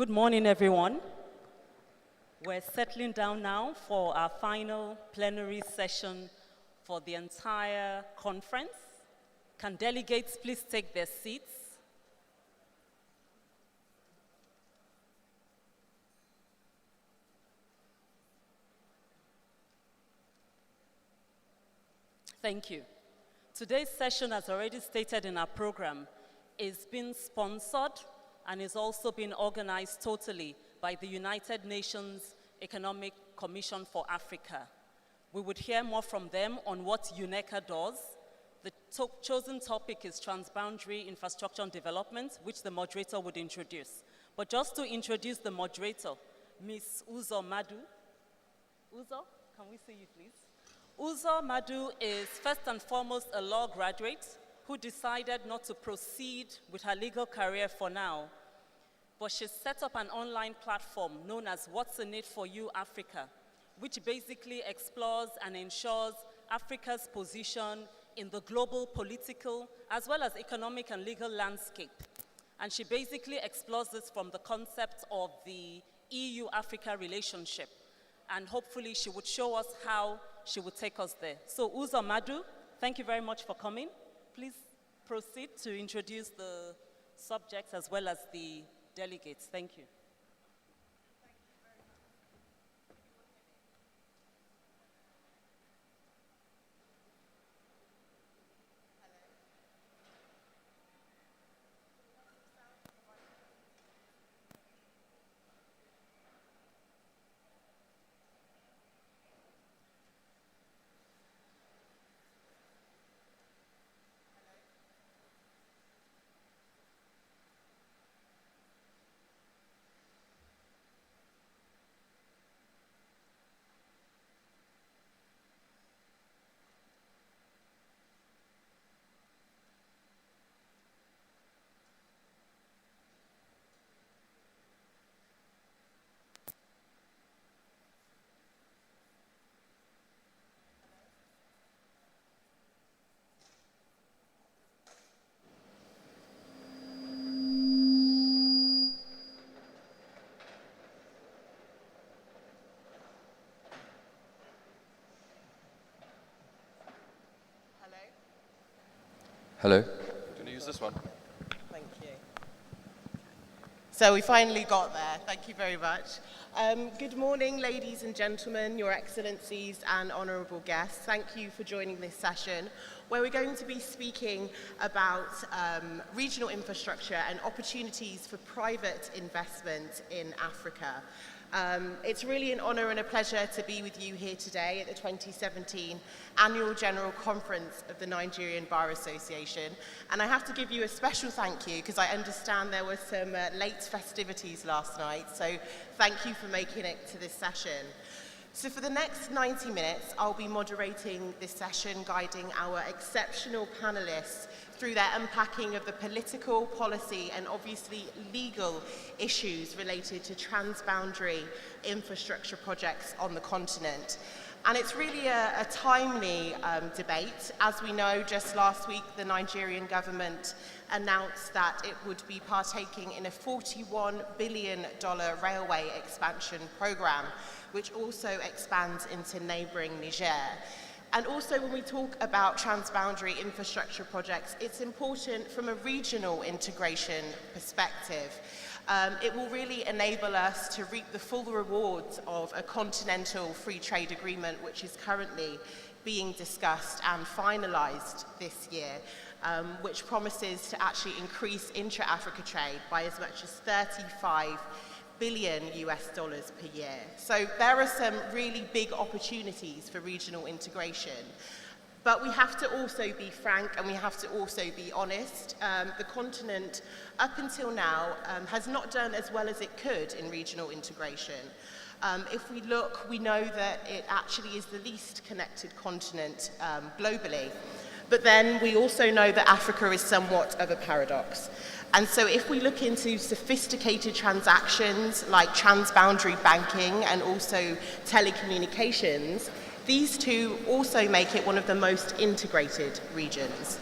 Good morning, everyone. We're settling down now for our final plenary session for the entire conference. Can delegates please take their seats? Thank you. Today's session, as already stated in our program, is being sponsored and is also being organized totally by the United Nations Economic Commission for Africa. We would hear more from them on what UNECA does. The chosen topic is transboundary infrastructure and development, which the moderator would introduce. But just to introduce the moderator, Ms. Uzo Madu. Uzo, can we see you, please? Uzo Madu is first and foremost a law graduate who decided not to proceed with her legal career for now, but she set up an online platform known as What's in It for You Africa, which basically explores and ensures Africa's position in the global political as well as economic and legal landscape. And she basically explores this from the concept of the EU-Africa relationship. And hopefully she would show us how she would take us there. So Uzo Madu, thank you very much for coming. Please proceed to introduce the subjects as well as the delegates. Thank you. Hello. Can you use this one? Thank you. So we finally got there. Thank you very much. Good morning, ladies and gentlemen, your excellencies and honourable guests. Thank you for joining this session, where we're going to be speaking about regional infrastructure and opportunities for private investment in Africa. It's really an honour and a pleasure to be with you here today at the 2017 Annual General Conference of the Nigerian Bar Association. And I have to give you a special thank you because I understand there were some late festivities last night, so thank you for making it to this session. So for the next 90 minutes, I'll be moderating this session, guiding our exceptional panelists through their unpacking of the political, policy, and obviously legal issues related to transboundary infrastructure projects on the continent. And it's really a timely debate. As we know, just last week, the Nigerian government announced that it would be partaking in a $41 billion railway expansion program, which also expands into neighboring Niger. And also when we talk about transboundary infrastructure projects, it's important from a regional integration perspective. It will really enable us to reap the full rewards of a continental free trade agreement, which is currently being discussed and finalized this year, which promises to actually increase intra-Africa trade by as much as $35 billion per year. So there are some really big opportunities for regional integration. But we have to also be frank and we have to also be honest. The continent, up until now, has not done as well as it could in regional integration. If we look, we know that it actually is the least connected continent globally. But then we also know that Africa is somewhat of a paradox. And so if we look into sophisticated transactions like transboundary banking and also telecommunications, these two also make it one of the most integrated regions.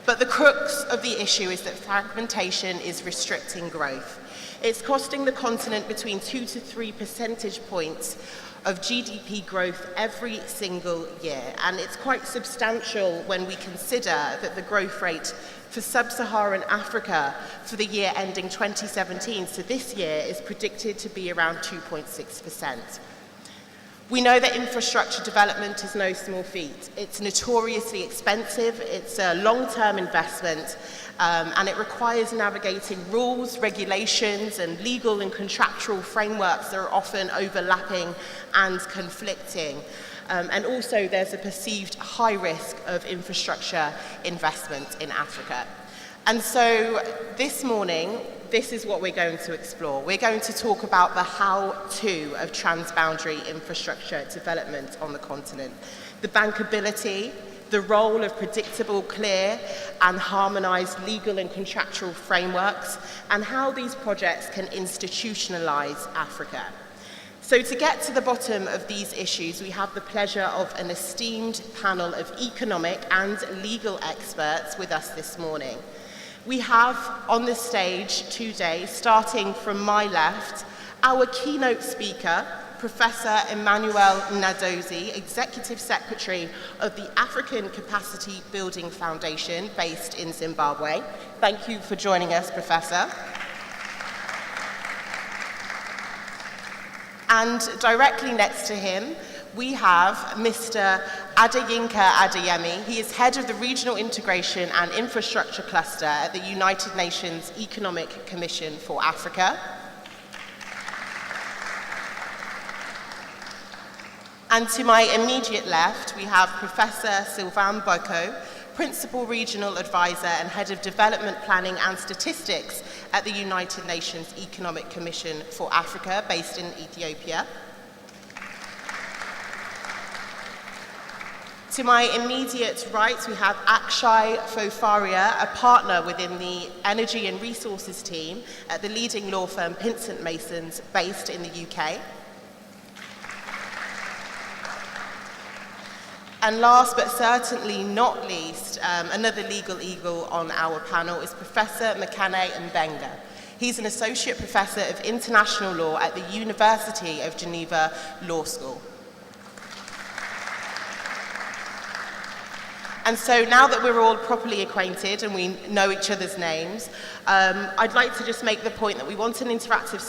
But the crux of the issue is that fragmentation is restricting growth. It's costing the continent between 2 to 3 percentage points of GDP growth every single year. And it's quite substantial when we consider that the growth rate for sub-Saharan Africa for the year ending 2017, so this year, is predicted to be around 2.6%. We know that infrastructure development is no small feat. It's notoriously expensive, it's a long-term investment, and it requires navigating rules, regulations, and legal and contractual frameworks that are often overlapping and conflicting. And also there's a perceived high risk of infrastructure investment in Africa. And so this morning, this is what we're going to explore. We're going to talk about the how-to of transboundary infrastructure development on the continent, the bankability, the role of predictable, clear, and harmonized legal and contractual frameworks, and how these projects can institutionalize Africa. So to get to the bottom of these issues, we have the pleasure of an esteemed panel of economic and legal experts with us this morning. We have on the stage today, starting from my left, our keynote speaker, Professor Emmanuel Nadozie, Executive Secretary of the African Capacity Building Foundation based in Zimbabwe. Thank you for joining us, Professor. And directly next to him, we have Mr. Adeyinka Adeyemi. He is head of the Regional Integration and Infrastructure Cluster at the United Nations Economic Commission for Africa. And to my immediate left, we have Professor Sylvain Boko, Principal Regional Advisor and Head of Development Planning and Statistics at the United Nations Economic Commission for Africa, based in Ethiopia. To my immediate right, we have Akshay Fofaria, a partner within the Energy and Resources team at the leading law firm Pinsent Masons, based in the UK. And last but certainly not least, another legal eagle on our panel is Professor Makane Mbenga. He's an associate professor of international law at the University of Geneva Law School. And so now that we're all properly acquainted and we know each other's names, I'd like to just make the point that we want an interactive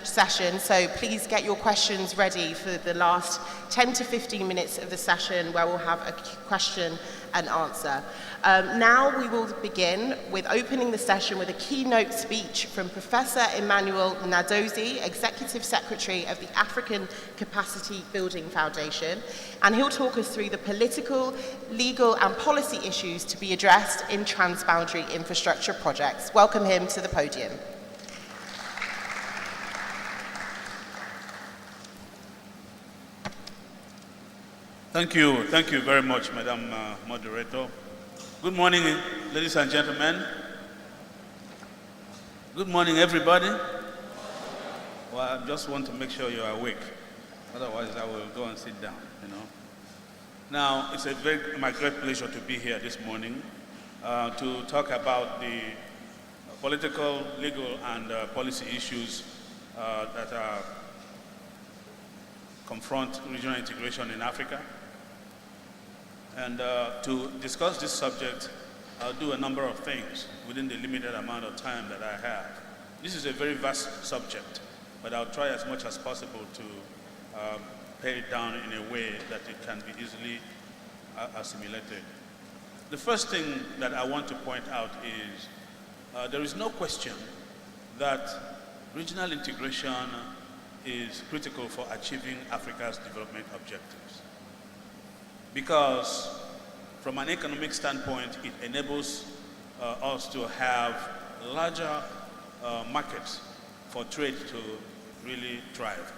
session, so please get your questions ready for the last 10 to 15 minutes of the session, where we'll have a question and answer. Now we will begin with opening the session with a keynote speech from Professor Emmanuel Nadozie, Executive Secretary of the African Capacity Building Foundation, and he'll talk us through the political, legal, and policy issues to be addressed in transboundary infrastructure projects. Welcome him to the podium. Thank you very much, Madam Moderator. Good morning, ladies and gentlemen. Good morning, everybody. Well, I just want to make sure you're awake. Otherwise, I will go and sit down, Now, it's my great pleasure to be here this morning to talk about the political, legal, and policy issues that confront regional integration in Africa. And to discuss this subject, I'll do a number of things within the limited amount of time that I have. This is a very vast subject, but I'll try as much as possible to pare it down in a way that it can be easily assimilated. The first thing that I want to point out is there is no question that regional integration is critical for achieving Africa's development objectives. Because from an economic standpoint, it enables us to have larger markets for trade to really thrive.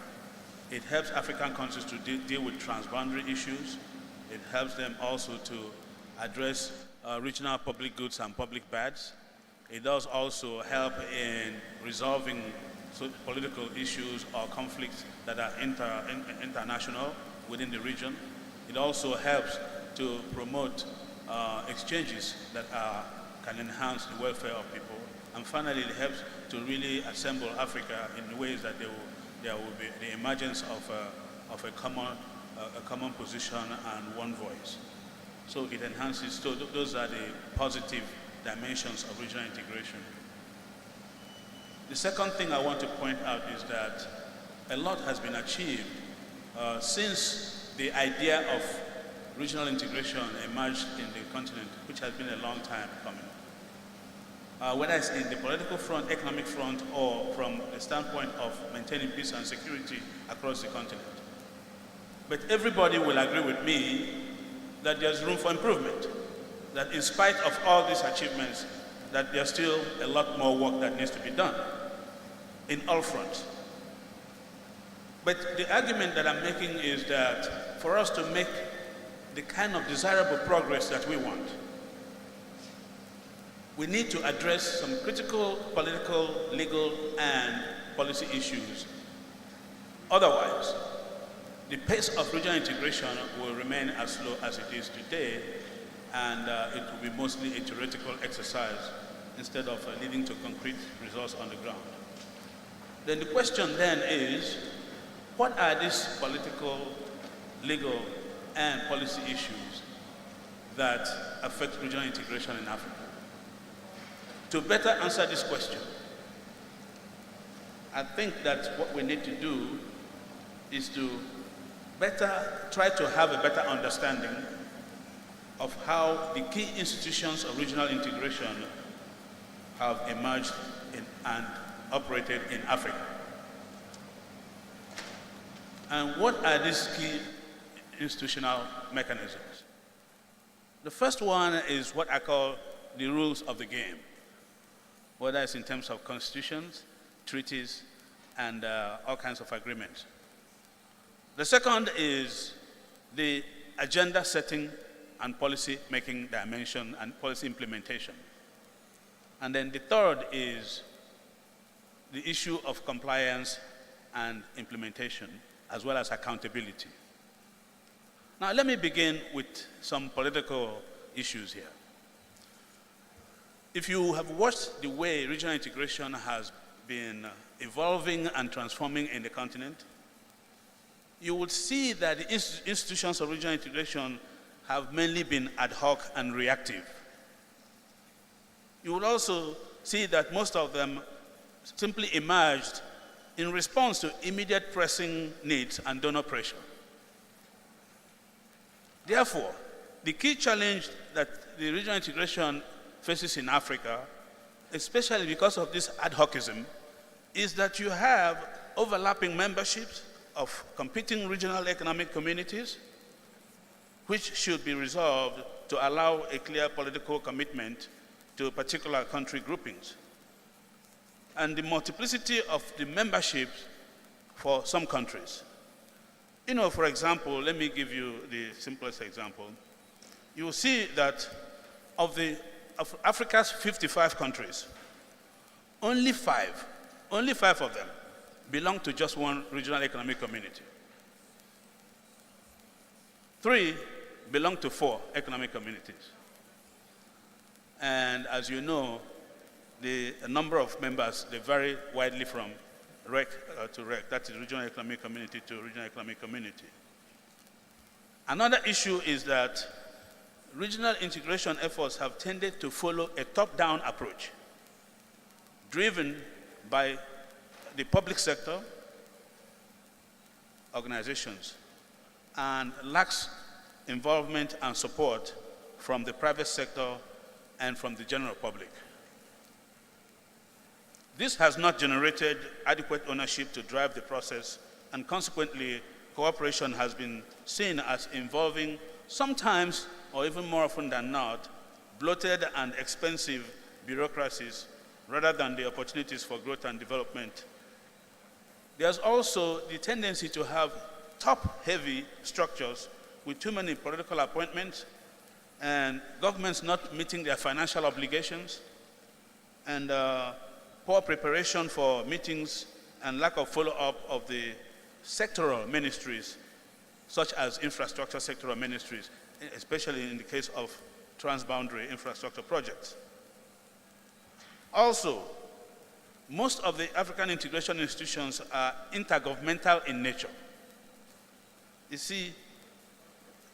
It helps African countries to deal with transboundary issues. It helps them also to address regional public goods and public bads. It does also help in resolving political issues or conflicts that are international within the region. It also helps to promote exchanges that are can enhance the welfare of people. And finally, it helps to really assemble Africa in ways that there will be the emergence of a common position and one voice. So it enhances, so those are the positive dimensions of regional integration. The second thing I want to point out is that a lot has been achieved since the idea of regional integration emerged in the continent, which has been a long time coming. Whether it's in the political front, economic front, or from the standpoint of maintaining peace and security across the continent. But everybody will agree with me that there's room for improvement, that in spite of all these achievements, that there's still a lot more work that needs to be done in all fronts. But the argument that I'm making is that for us to make the kind of desirable progress that we want, we need to address some critical political, legal, and policy issues. Otherwise, the pace of regional integration will remain as slow as it is today, and it will be mostly a theoretical exercise instead of leading to concrete results on the ground. Then the question then is, what are these political, legal, and policy issues that affect regional integration in Africa? To better answer this question, I think that what we need to do is to try to have a better understanding of how the key institutions of regional integration have emerged and operated in Africa. And what are these key institutional mechanisms? The first one is what I call the rules of the game, whether it's in terms of constitutions, treaties, and all kinds of agreements. The second is the agenda setting and policy making dimension and policy implementation. And then the third is the issue of compliance and implementation, as well as accountability. Now, let me begin with some political issues here. If you have watched the way regional integration has been evolving and transforming in the continent, you would see that the institutions of regional integration have mainly been ad hoc and reactive. You would also see that most of them simply emerged in response to immediate pressing needs and donor pressure. Therefore, the key challenge that the regional integration faces in Africa, especially because of this ad hocism, is that you have overlapping memberships of competing regional economic communities, which should be resolved to allow a clear political commitment to particular country groupings. And the multiplicity of the memberships for some countries. You know, for example, let me give you the simplest example. You will see that of Africa's 55 countries, only five of them belong to just one regional economic community. 3 belong to 4 economic communities. And as you know, the number of members, they vary widely from REC to REC, that is regional economic community to regional economic community. Another issue is that regional integration efforts have tended to follow a top-down approach, driven by the public sector organizations, and lacks involvement and support from the private sector and from the general public. This has not generated adequate ownership to drive the process, and consequently, cooperation has been seen as involving sometimes, or even more often than not, bloated and expensive bureaucracies rather than the opportunities for growth and development. There's also the tendency to have top-heavy structures with too many political appointments and governments not meeting their financial obligations, and poor preparation for meetings and lack of follow-up of the sectoral ministries, such as infrastructure sectoral ministries, especially in the case of transboundary infrastructure projects. Also, most of the African integration institutions are intergovernmental in nature. You see,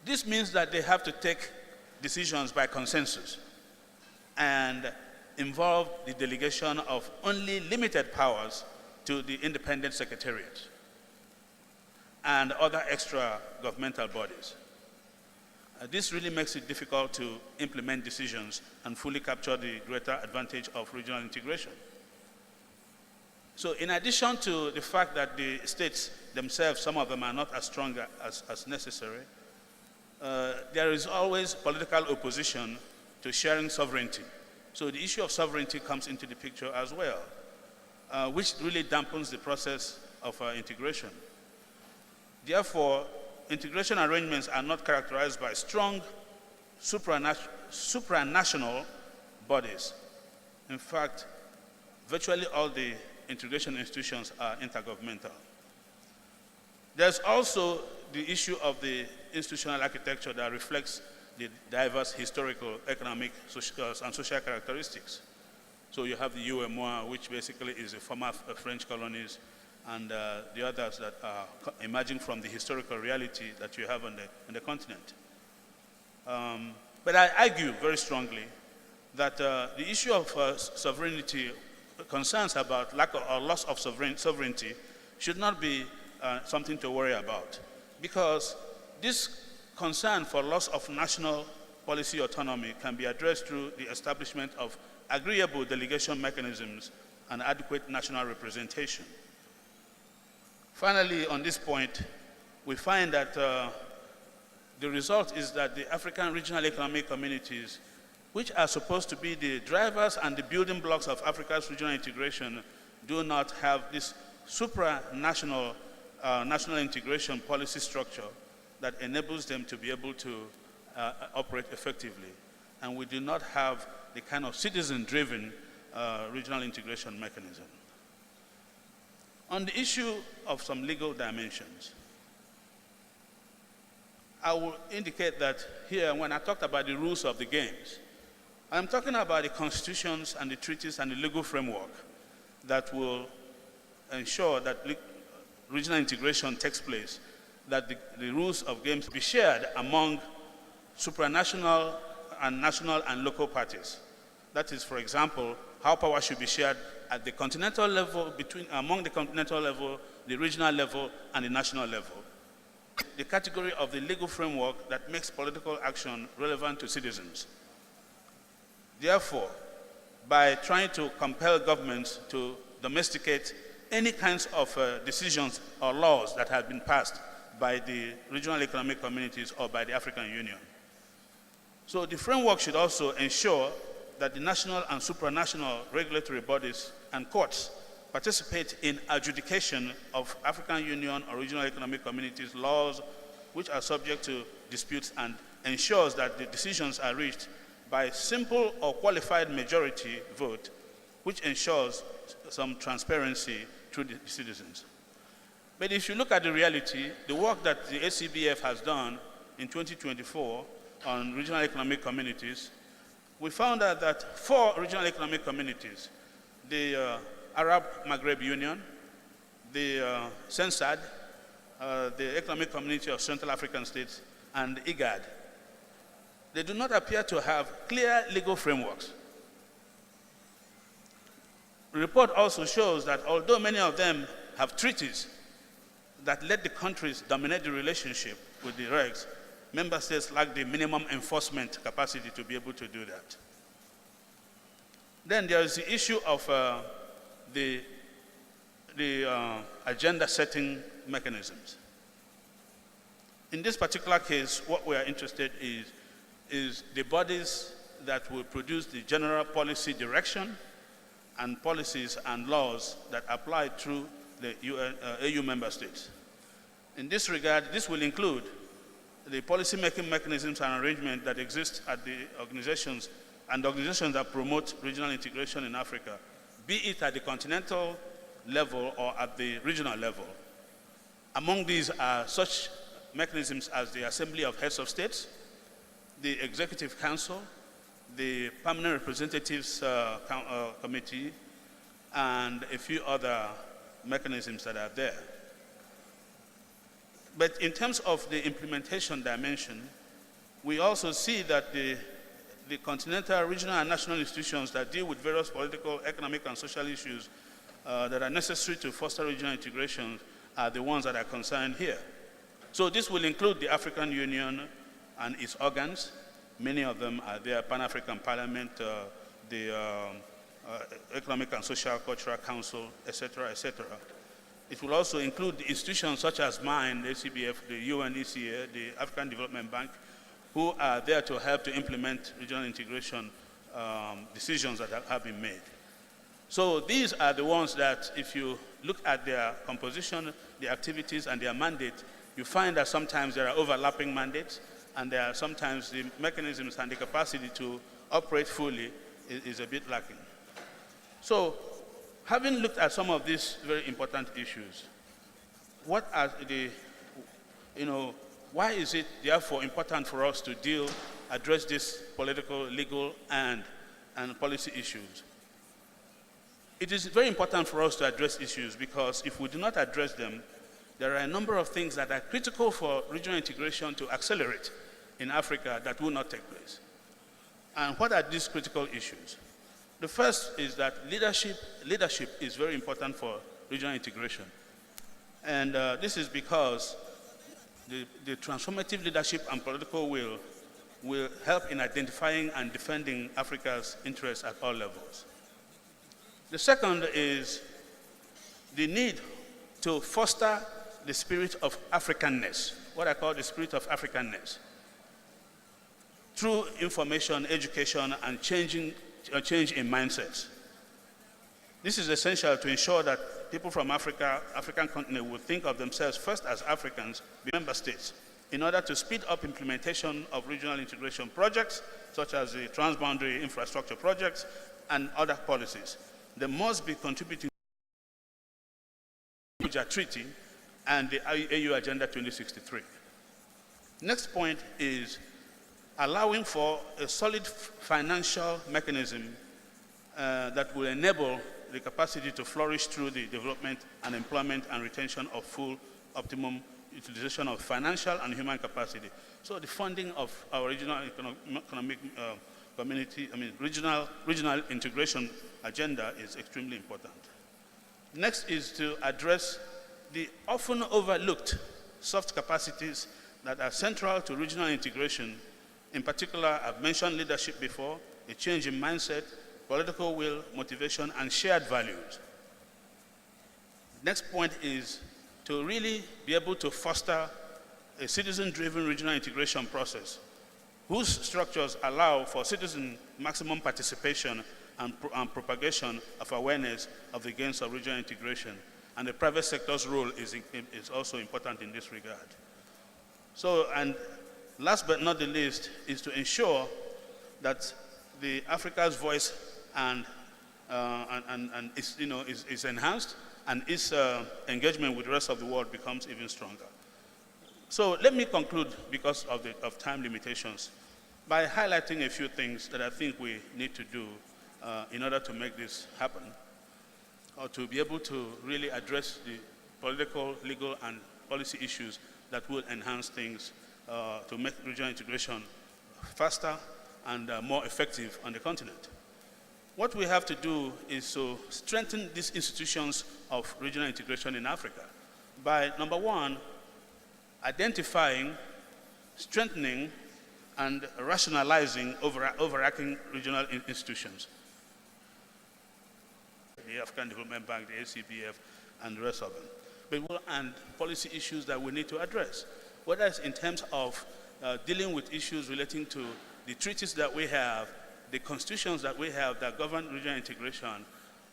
this means that they have to take decisions by consensus and involve the delegation of only limited powers to the independent secretariat and other extra governmental bodies. This really makes it difficult to implement decisions and fully capture the greater advantage of regional integration. So in addition to the fact that the states themselves, some of them are not as strong as necessary, there is always political opposition to sharing sovereignty. So the issue of sovereignty comes into the picture as well, which really dampens the process of integration. Therefore, integration arrangements are not characterized by strong supranational bodies. In fact, virtually all the integration institutions are intergovernmental. There's also the issue of the institutional architecture that reflects the diverse historical, economic, and social characteristics. So you have the UMOA, which basically is the former French colonies, and the others that are emerging from the historical reality that you have on the continent. But I argue very strongly that the issue of sovereignty, concerns about lack or loss of sovereignty should not be something to worry about, because this concern for loss of national policy autonomy can be addressed through the establishment of agreeable delegation mechanisms and adequate national representation. Finally, on this point, we find that the result is that the African regional economic communities, which are supposed to be the drivers and the building blocks of Africa's regional integration, do not have this supranational national integration policy structure that enables them to be able to operate effectively. And we do not have the kind of citizen-driven regional integration mechanism. On the issue of some legal dimensions, I will indicate that here, when I talked about the rules of the games, I'm talking about the constitutions and the treaties and the legal framework that will ensure that regional integration takes place, that the rules of games be shared among supranational and national and local parties. That is, for example, how power should be shared at the continental level, among the continental level, the regional level, and the national level. The category of the legal framework that makes political action relevant to citizens. Therefore, by trying to compel governments to domesticate any kinds of decisions or laws that have been passed by the regional economic communities or by the African Union. So the framework should also ensure that the national and supranational regulatory bodies and courts participate in adjudication of African Union or regional economic communities laws which are subject to disputes, and ensures that the decisions are reached by simple or qualified majority vote, which ensures some transparency through the citizens. But if you look at the reality, the work that the ACBF has done in 2024 on regional economic communities, we found out that 4 regional economic communities, the Arab Maghreb Union, the CENSAD, the Economic Community of Central African States, and IGAD, they do not appear to have clear legal frameworks. The report also shows that although many of them have treaties that let the countries dominate the relationship with the regs, member states lack the minimum enforcement capacity to be able to do that. Then there is the issue of the agenda setting mechanisms. In this particular case, what we are interested in is the bodies that will produce the general policy direction and policies and laws that apply through the AU member states. In this regard, this will include the policy-making mechanisms and arrangements that exist at the organizations and organizations that promote regional integration in Africa, be it at the continental level or at the regional level. Among these are such mechanisms as the Assembly of Heads of States, the Executive Council, the Permanent Representatives Committee, and a few other mechanisms that are there. But in terms of the implementation dimension, we also see that the continental, regional, and national institutions that deal with various political, economic, and social issues that are necessary to foster regional integration are the ones that are concerned here. So this will include the African Union and its organs. Many of them are there: Pan-African Parliament, the Economic and Social Cultural Council, etc., etc. It will also include the institutions such as mine, the ACBF, the UNECA, the African Development Bank, who are there to help to implement regional integration decisions that have been made. So these are the ones that, if you look at their composition, the activities, and their mandate, you find that sometimes there are overlapping mandates, and there are sometimes the mechanisms and the capacity to operate fully is a bit lacking. So, having looked at some of these very important issues, what are the, why is it therefore important for us to address these political, legal, and policy issues? It is very important for us to address issues because if we do not address them, there are a number of things that are critical for regional integration to accelerate in Africa that will not take place. And what are these critical issues? The first is that leadership is very important for regional integration. And this is because the transformative leadership and political will help in identifying and defending Africa's interests at all levels. The second is the need to foster the spirit of Africanness, what I call the spirit of Africanness, through information, education, and change in mindsets. This is essential to ensure that people from African continent will think of themselves first as Africans, member states, in order to speed up implementation of regional integration projects, such as the transboundary infrastructure projects and other policies. They must be contributing to the Treaty and the AU Agenda 2063. Next point is allowing for a solid financial mechanism that will enable the capacity to flourish through the development and employment and retention of full optimum utilization of financial and human capacity. So the funding of our regional economic community, regional integration agenda is extremely important. Next is to address the often overlooked soft capacities that are central to regional integration. In particular, I've mentioned leadership before, a change in mindset, political will, motivation, and shared values. Next point is to really be able to foster a citizen-driven regional integration process whose structures allow for citizen maximum participation and propagation of awareness of the gains of regional integration. And the private sector's role is also important in this regard. So, and last but not the least is to ensure that the Africa's voice is enhanced and its engagement with the rest of the world becomes even stronger. So let me conclude, because of time limitations, by highlighting a few things that I think we need to do in order to make this happen, or to be able to really address the political, legal, and policy issues that will enhance things to make regional integration faster and more effective on the continent. What we have to do is to strengthen these institutions of regional integration in Africa by, number one, identifying, strengthening, and rationalizing overarching regional institutions. The African Development Bank, the ACBF, and the rest of them. And policy issues that we need to address, whether it's in terms of dealing with issues relating to the treaties that we have, the constitutions that we have that govern regional integration,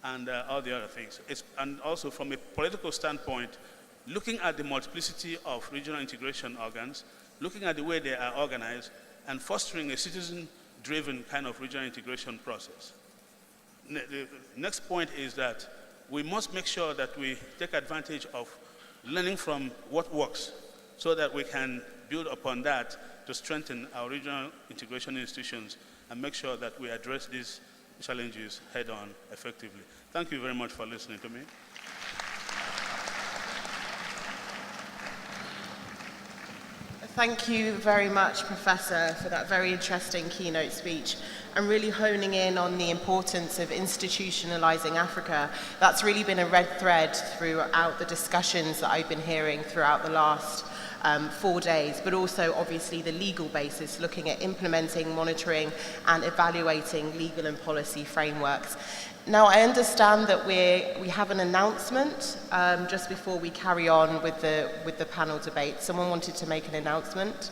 and all the other things. And also from a political standpoint, looking at the multiplicity of regional integration organs, looking at the way they are organized, and fostering a citizen-driven kind of regional integration process. The next point is that we must make sure that we take advantage of learning from what works so that we can build upon that to strengthen our regional integration institutions and make sure that we address these challenges head-on effectively. Thank you very much for listening to me. Thank you very much, Professor, for that very interesting keynote speech and really honing in on the importance of institutionalizing Africa. That's really been a red thread throughout the discussions that I've been hearing throughout the last 4 days, but also obviously the legal basis, looking at implementing, monitoring, and evaluating legal and policy frameworks. Now, I understand that we have an announcement just before we carry on with the panel debate. Someone wanted to make an announcement.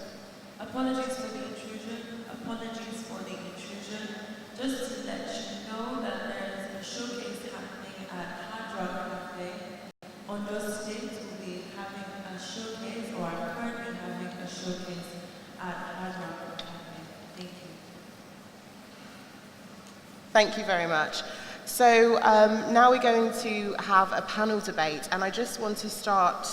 Apologies for the intrusion. Apologies for the intrusion. Just to let you know that there is a showcase happening at Hard Rock Cafe. Ondo State will be having a showcase, or are currently having a showcase at Hard Rock Cafe. Thank you. Thank you very much. So now we're going to have a panel debate, and I just want to start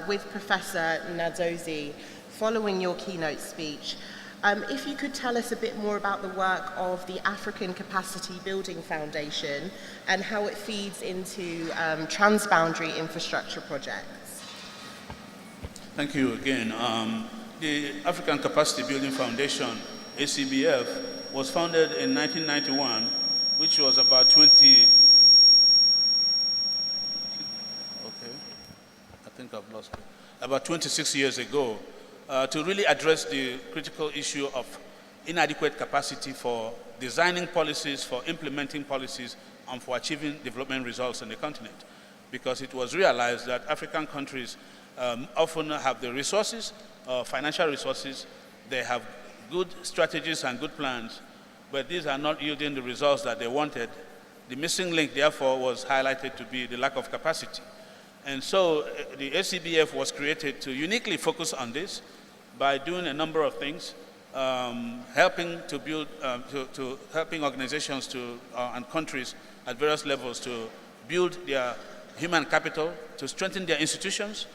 with Professor Nadozie, following your keynote speech. If you could tell us a bit more about the work of the African Capacity Building Foundation and how it feeds into transboundary infrastructure projects. Thank you again. The African Capacity Building Foundation, ACBF, was founded in 1991, which was about 20, about 26 years ago, to really address the critical issue of inadequate capacity for designing policies, for implementing policies, and for achieving development results in the continent. Because it was realized that African countries often have the resources, financial resources, they have good strategies and good plans, but these are not yielding the results that they wanted. The missing link, therefore, was highlighted to be the lack of capacity. And so the ACBF was created to uniquely focus on this by doing a number of things, helping to build, helping organizations and countries at various levels to build their human capital, to strengthen their institutions.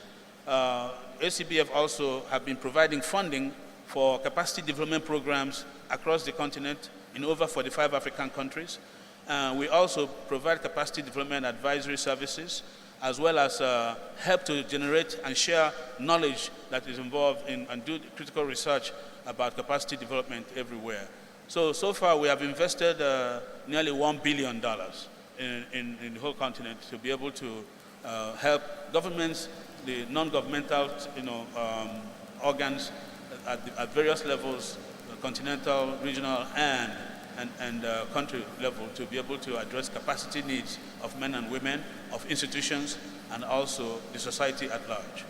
ACBF also have been providing funding for capacity development programs across the continent in over 45 African countries. We also provide capacity development advisory services, as well as help to generate and share knowledge that is involved in and do critical research about capacity development everywhere. So far we have invested nearly $1 billion in the whole continent to be able to help governments, the non-governmental organs at various levels, continental, regional, and country level, to be able to address capacity needs of men and women, of institutions, and also the society at large.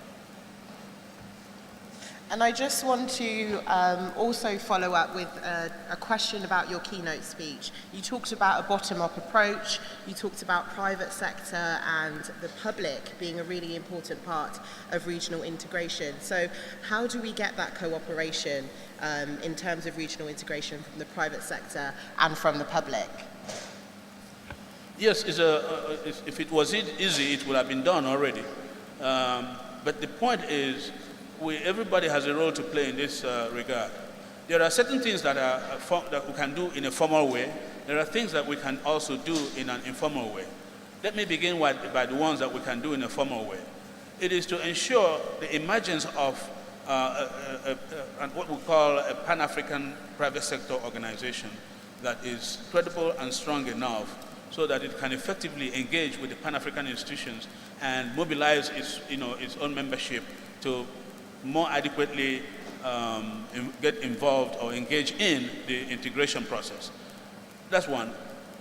And I just want to also follow up with a question about your keynote speech. You talked about a bottom-up approach, you talked about private sector and the public being a really important part of regional integration. So how do we get that cooperation in terms of regional integration from the private sector and from the public? Yes, if it was easy, it would have been done already. But the point is, everybody has a role to play in this regard. There are certain things that we can do in a formal way. There are things that we can also do in an informal way. Let me begin by the ones that we can do in a formal way. It is to ensure the emergence of what we call a Pan-African private sector organization that is credible and strong enough so that it can effectively engage with the Pan-African institutions and mobilize its own membership to more adequately get involved or engage in the integration process. That's one.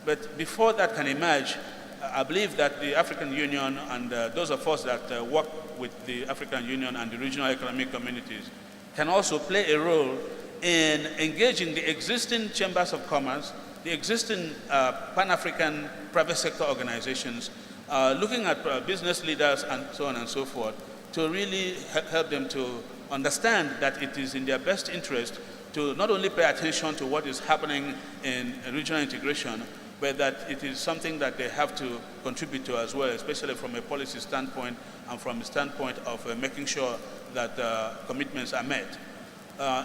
But before that can emerge, I believe that the African Union and those of us that work with the African Union and the regional economic communities can also play a role in engaging the existing chambers of commerce, the existing Pan-African private sector organizations, looking at business leaders and so on and so forth, to really help them to understand that it is in their best interest to not only pay attention to what is happening in regional integration, but that it is something that they have to contribute to as well, especially from a policy standpoint and from the standpoint of making sure that commitments are met.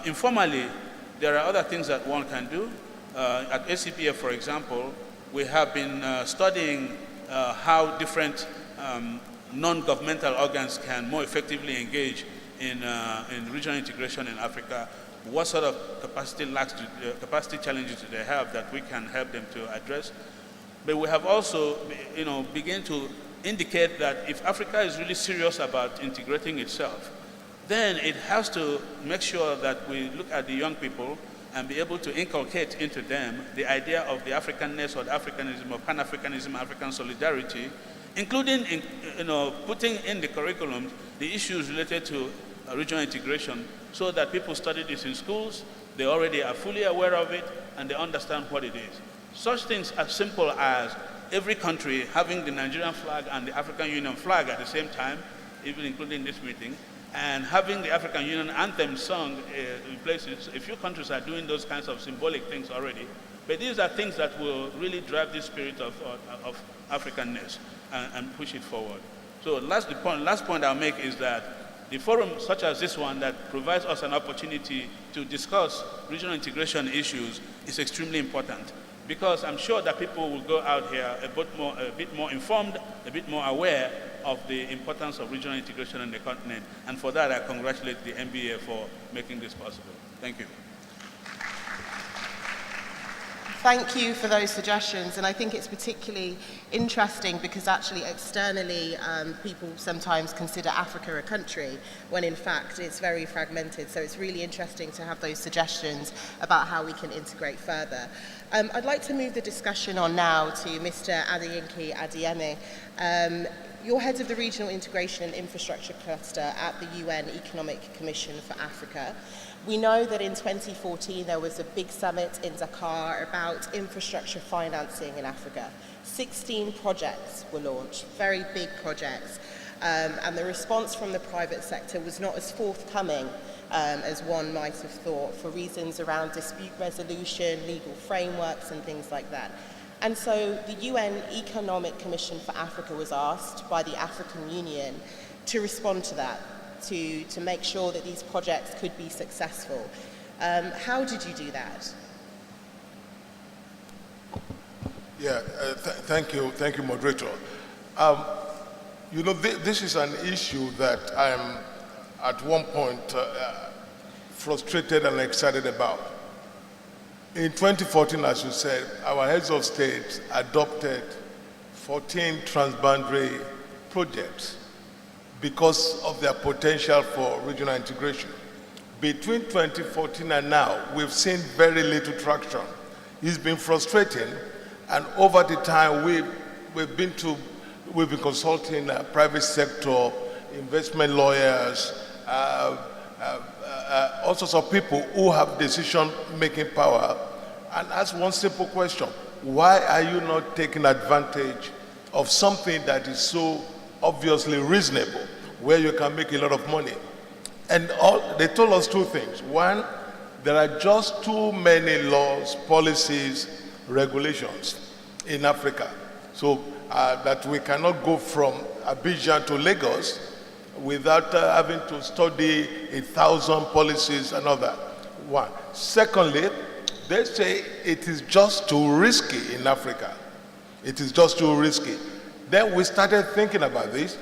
Informally, there are other things that one can do. At ACPF, for example, we have been studying how different non-governmental organs can more effectively engage in regional integration in Africa. What sort of capacity challenges do they have that we can help them to address? But we have also, begin to indicate that if Africa is really serious about integrating itself, then it has to make sure that we look at the young people and be able to inculcate into them the idea of the Africanness or the Africanism or Pan-Africanism, African solidarity, including putting in the curriculum the issues related to regional integration so that people study this in schools, they already are fully aware of it, and they understand what it is. Such things as simple as every country having the Nigerian flag and the African Union flag at the same time, even including this meeting, and having the African Union anthem sung in places. A few countries are doing those kinds of symbolic things already, but these are things that will really drive the spirit of Africanness and push it forward. So last point I'll make is that the forum such as this one that provides us an opportunity to discuss regional integration issues is extremely important, because I'm sure that people will go out here a bit more informed, a bit more aware of the importance of regional integration in the continent. And for that, I congratulate the NBA for making this possible. Thank you. Thank you for those suggestions, and I think it's particularly interesting because actually externally people sometimes consider Africa a country when in fact it's very fragmented, so it's really interesting to have those suggestions about how we can integrate further. I'd like to move the discussion on now to Mr. Adeyinka Adeyemi. You're head of the Regional Integration and Infrastructure Cluster at the UN Economic Commission for Africa. We know that in 2014 there was a big summit in Dakar about infrastructure financing in Africa. 16 projects were launched, very big projects, and the response from the private sector was not as forthcoming as one might have thought, for reasons around dispute resolution, legal frameworks and things like that. And so the UN Economic Commission for Africa was asked by the African Union to respond to that, to make sure that these projects could be successful. How did you do that? Yeah, thank you, moderator. This is an issue that I'm at one point frustrated and excited about. In 2014, as you said, our heads of state adopted 14 transboundary projects because of their potential for regional integration. Between 2014 and now, we've seen very little traction. It's been frustrating, and over the time, we've been consulting private sector, investment lawyers, all sorts of people who have decision-making power, and ask one simple question: why are you not taking advantage of something that is so obviously reasonable, where you can make a lot of money? And they told us two things. One, there are just too many laws, policies, regulations in Africa, so that we cannot go from Abidjan to Lagos without having to study 1,000 policies and all that. One. Secondly, they say it is just too risky in Africa. It is just too risky. Then we started thinking about this.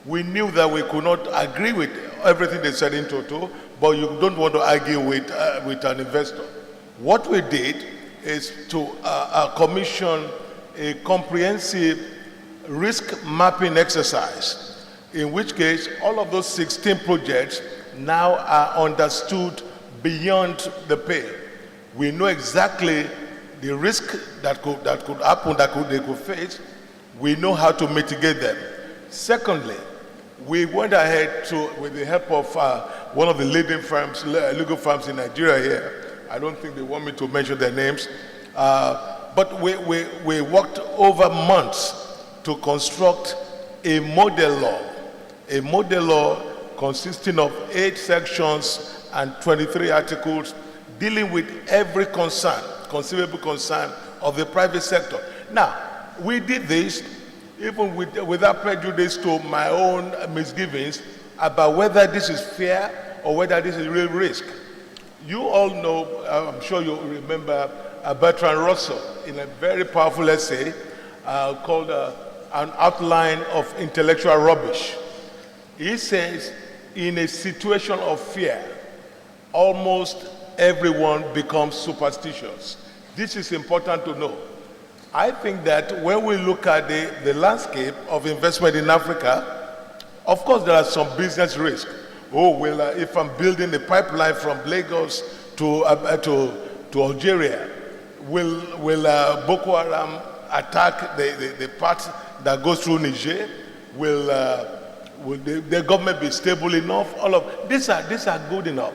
We knew that we could not agree with everything they said in total, but you don't want to argue with an investor. What we did is to commission a comprehensive risk mapping exercise, in which case all of those 16 projects now are understood beyond the pale. We know exactly the risk that could happen, they could face. We know how to mitigate them. Secondly, we went ahead with the help of one of the leading firms, legal firms in Nigeria here. I don't think they want me to mention their names, but we worked over months to construct a model law consisting of 8 sections and 23 articles dealing with every conceivable concern of the private sector. Now, we did this even without prejudice to my own misgivings about whether this is fair or whether this is real risk. You all know, I'm sure you remember, Bertrand Russell in a very powerful essay called An Outline of Intellectual Rubbish. He says, in a situation of fear, almost everyone becomes superstitious. This is important to know. I think that when we look at the landscape of investment in Africa, of course there are some business risks. Oh, well, if I'm building a pipeline from Lagos to Algeria, will Boko Haram attack the part that goes through Niger? Will the government be stable enough? All of these are good enough.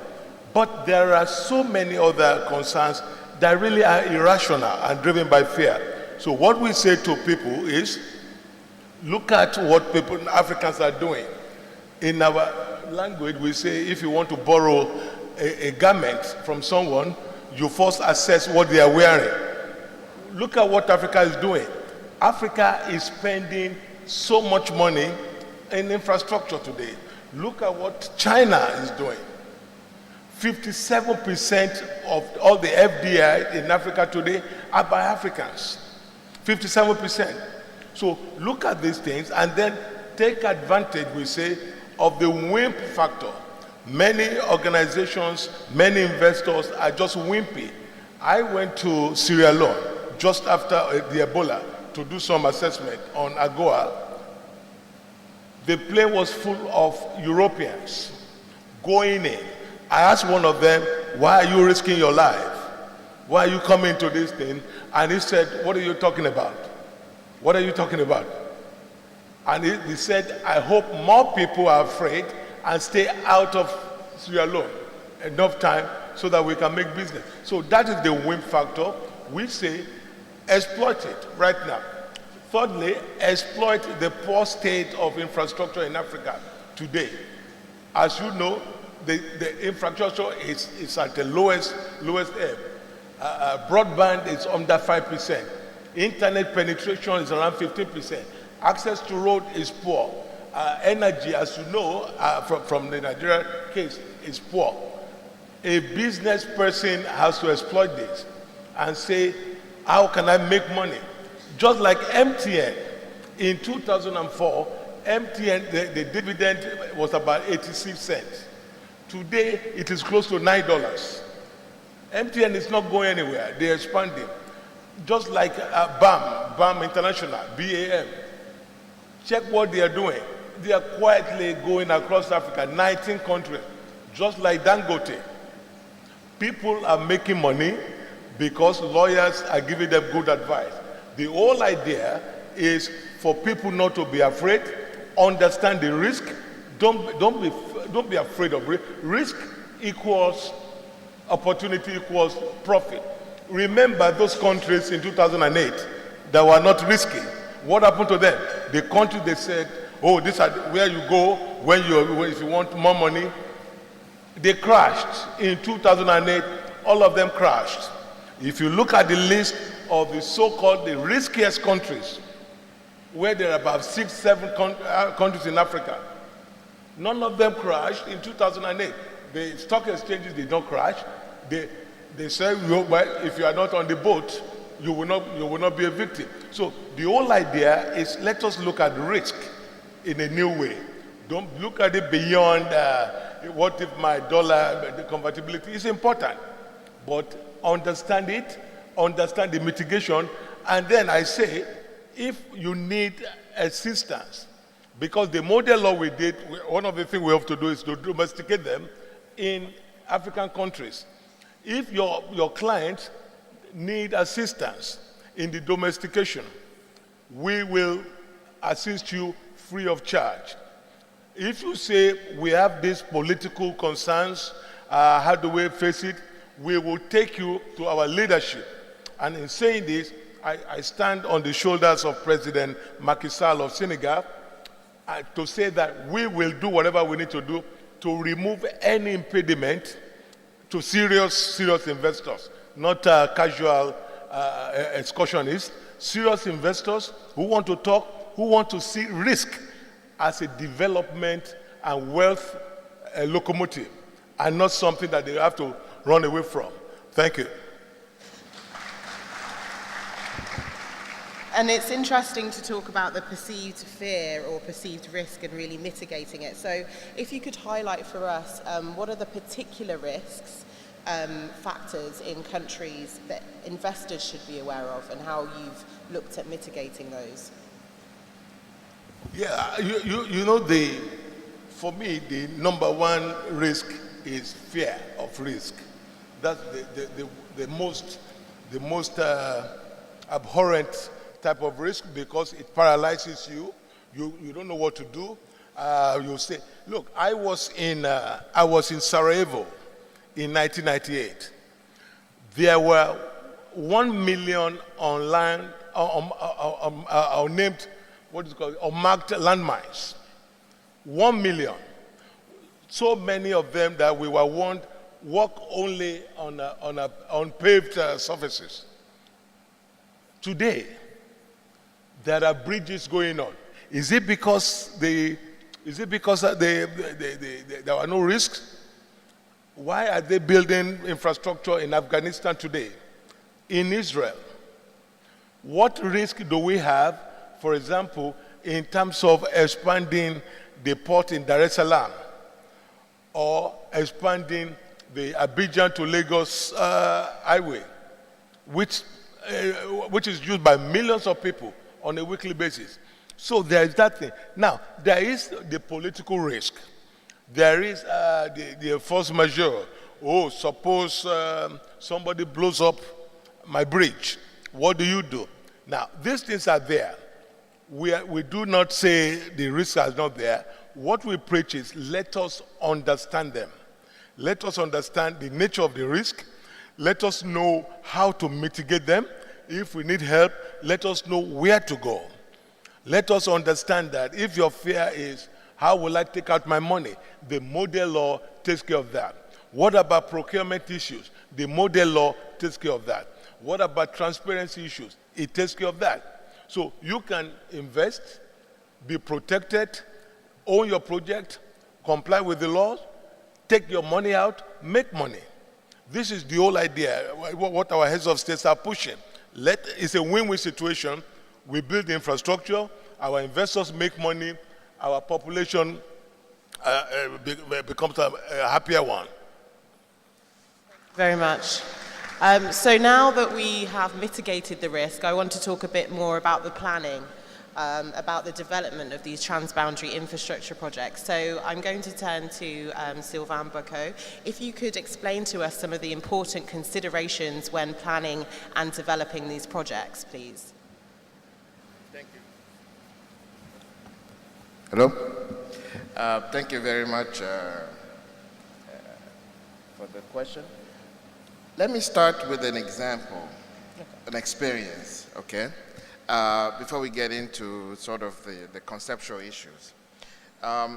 But there are so many other concerns that really are irrational and driven by fear. So what we say to people is, look at what Africans are doing. In our language, we say if you want to borrow a garment from someone, you first assess what they are wearing. Look at what Africa is doing. Africa is spending so much money in infrastructure today. Look at what China is doing. 57% of all the FDI in Africa today are by Africans. 57%. So look at these things and then take advantage, we say, of the wimp factor. Many organizations, many investors are just wimpy. I went to Sierra Leone just after the Ebola to do some assessment on AGOA. The plane was full of Europeans going in. I asked one of them, why are you risking your life? Why are you coming to this thing? And he said, what are you talking about? What are you talking about? And he said, I hope more people are afraid and stay out of Sierra Leone enough time so that we can make business. So that is the win factor. We say, exploit it right now. Thirdly, exploit the poor state of infrastructure in Africa today. As you know, the infrastructure is at the lowest ebb. Broadband is under 5%. Internet penetration is around 15%. Access to road is poor. Energy, as you know, from the Nigerian case, is poor. A business person has to exploit this and say, how can I make money? Just like MTN, in 2004, MTN, the dividend was about 86 cents. Today, it is close to $9. MTN is not going anywhere. They're expanding. Just like BAM International, BAM. Check what they are doing. They are quietly going across Africa, 19 countries, just like Dangote. People are making money because lawyers are giving them good advice. The whole idea is for people not to be afraid, understand the risk. Don't be afraid of risk. Risk equals opportunity equals profit. Remember those countries in 2008 that were not risky. What happened to them? The country they said, oh, this is where you go if you want more money. They crashed. In 2008, all of them crashed. If you look at the list of the so-called the riskiest countries, where there are about 6-7 countries in Africa, none of them crashed in 2008. The stock exchanges did not crash. They say, well, if you are not on the boat, you will not be a victim. So the whole idea is let us look at risk in a new way. Don't look at it beyond what if my dollar, the convertibility is important. But understand it, understand the mitigation, and then I say, if you need assistance, because the model law we did, one of the things we have to do is to domesticate them in African countries. If your clients need assistance in the domestication, we will assist you free of charge. If you say we have these political concerns, how do we face it? We will take you to our leadership. And in saying this, I stand on the shoulders of President Macky Sall of Senegal to say that we will do whatever we need to do to remove any impediment to serious investors, not casual excursionists, serious investors who want to talk, who want to see risk as a development and wealth locomotive, and not something that they have to run away from. Thank you. And it's interesting to talk about the perceived fear or perceived risk and really mitigating it. So if you could highlight for us, what are the particular risks, factors in countries that investors should be aware of, and how you've looked at mitigating those? Yeah, you know, for me, the number one risk is fear of risk. That's the most abhorrent type of risk, because it paralyzes you. You don't know what to do. You say, look, I was in Sarajevo in 1998. There were 1 million online unnamed, what is it called, unmarked landmines. 1 million. So many of them that we were warned walk only on unpaved surfaces. Today, there are bridges going on. Is it because there are no risks? Why are they building infrastructure in Afghanistan today? In Israel? What risk do we have, for example, in terms of expanding the port in Dar es Salaam, or expanding the Abidjan to Lagos highway, which is used by millions of people on a weekly basis? So there is that thing. Now, there is the political risk. There is the force majeure. Oh, suppose somebody blows up my bridge. What do you do? Now, these things are there. We do not say the risk is not there. What we preach is, let us understand them. Let us understand the nature of the risk. Let us know how to mitigate them. If we need help, let us know where to go. Let us understand that if your fear is, how will I take out my money? The model law takes care of that. What about procurement issues? The model law takes care of that. What about transparency issues? It takes care of that. So you can invest, be protected, own your project, comply with the laws, take your money out, make money. This is the whole idea, what our heads of states are pushing. It's a win-win situation. We build the infrastructure, our investors make money, our population becomes a happier one. Very much. So now that we have mitigated the risk, I want to talk a bit more about the planning, about the development of these transboundary infrastructure projects. So I'm going to turn to Sylvain Bocot. If you could explain to us some of the important considerations when planning and developing these projects, please. Thank you. Hello? Thank you very much for the question. Let me start with an example, an experience, okay? Before we get into sort of the conceptual issues.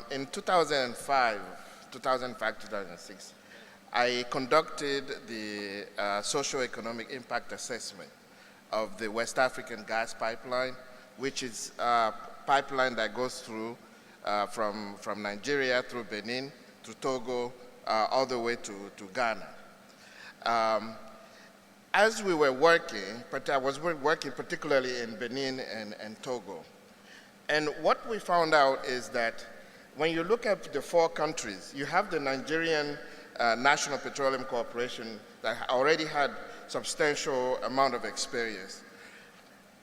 In 2005-2006, I conducted the socio-economic impact assessment of the West African gas pipeline, which is a pipeline that goes through from Nigeria through Benin to Togo, all the way to Ghana. As we were working, but I was working particularly in Benin and Togo. And what we found out is that when you look at the four countries, you have the Nigerian National Petroleum Corporation that already had substantial amount of experience.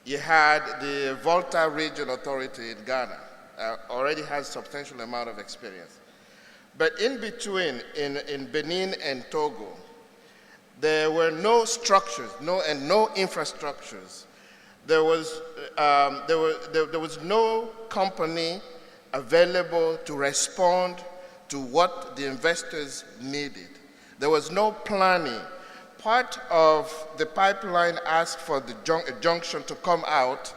You had the Volta Region Authority in Ghana, already has substantial amount of experience. But in between, in Benin and Togo, there were no structures, no infrastructures. There was no company available to respond to what the investors needed. There was no planning. Part of the pipeline asked for the junction to come out,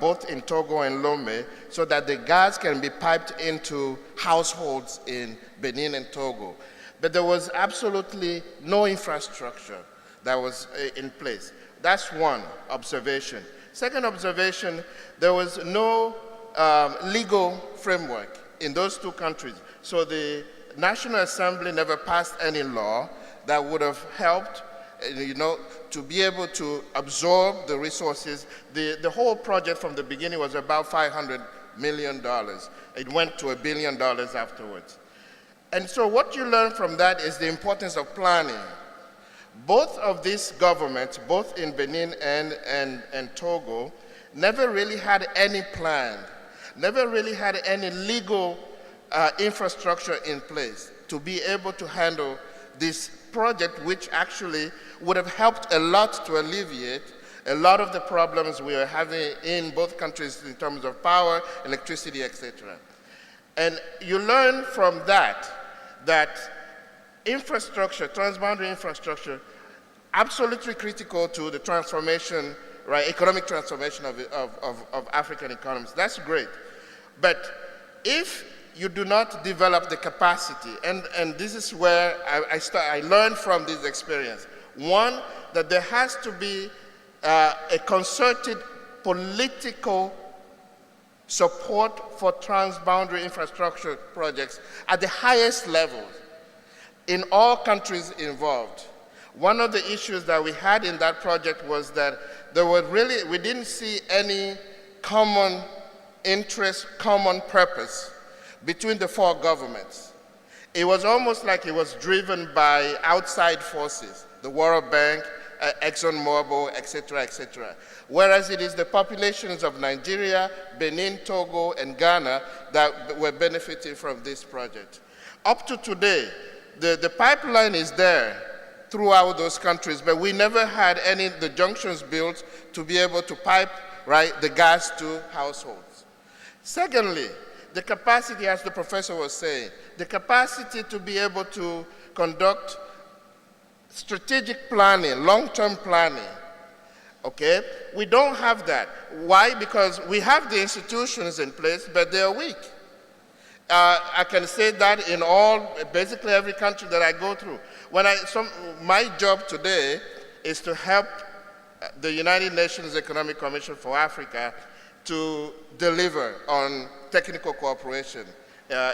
both in Togo and Lomé, so that the gas can be piped into households in Benin and Togo. But there was absolutely no infrastructure that was in place. That's one observation. Second observation, there was no legal framework in those two countries. So the National Assembly never passed any law that would have helped to be able to absorb the resources. The whole project from the beginning was about $500 million. It went to $1 billion afterwards. And so what you learn from that is the importance of planning. Both of these governments, both in Benin and Togo, never really had any plan, never really had any legal infrastructure in place to be able to handle this project, which actually would have helped a lot to alleviate a lot of the problems we are having in both countries in terms of power, electricity, etc. And you learn from that infrastructure, transboundary infrastructure, absolutely critical to the transformation, right, economic transformation of African economies. That's great. But if you do not develop the capacity, and this is where I learned from this experience. One, that there has to be a concerted political support for transboundary infrastructure projects at the highest levels in all countries involved. One of the issues that we had in that project was that we didn't see any common interest, common purpose between the four governments. It was almost like it was driven by outside forces, the World Bank, ExxonMobil, etc., etc. Whereas it is the populations of Nigeria, Benin, Togo, and Ghana that were benefiting from this project. Up to today, the pipeline is there throughout those countries, but we never had the junctions built to be able to pipe, right, the gas to households. Secondly, the capacity, as the professor was saying, the capacity to be able to conduct strategic planning, long-term planning, okay? We don't have that. Why? Because we have the institutions in place, but they're weak. I can say that in basically every country that I go through. My job today is to help the United Nations Economic Commission for Africa to deliver on technical cooperation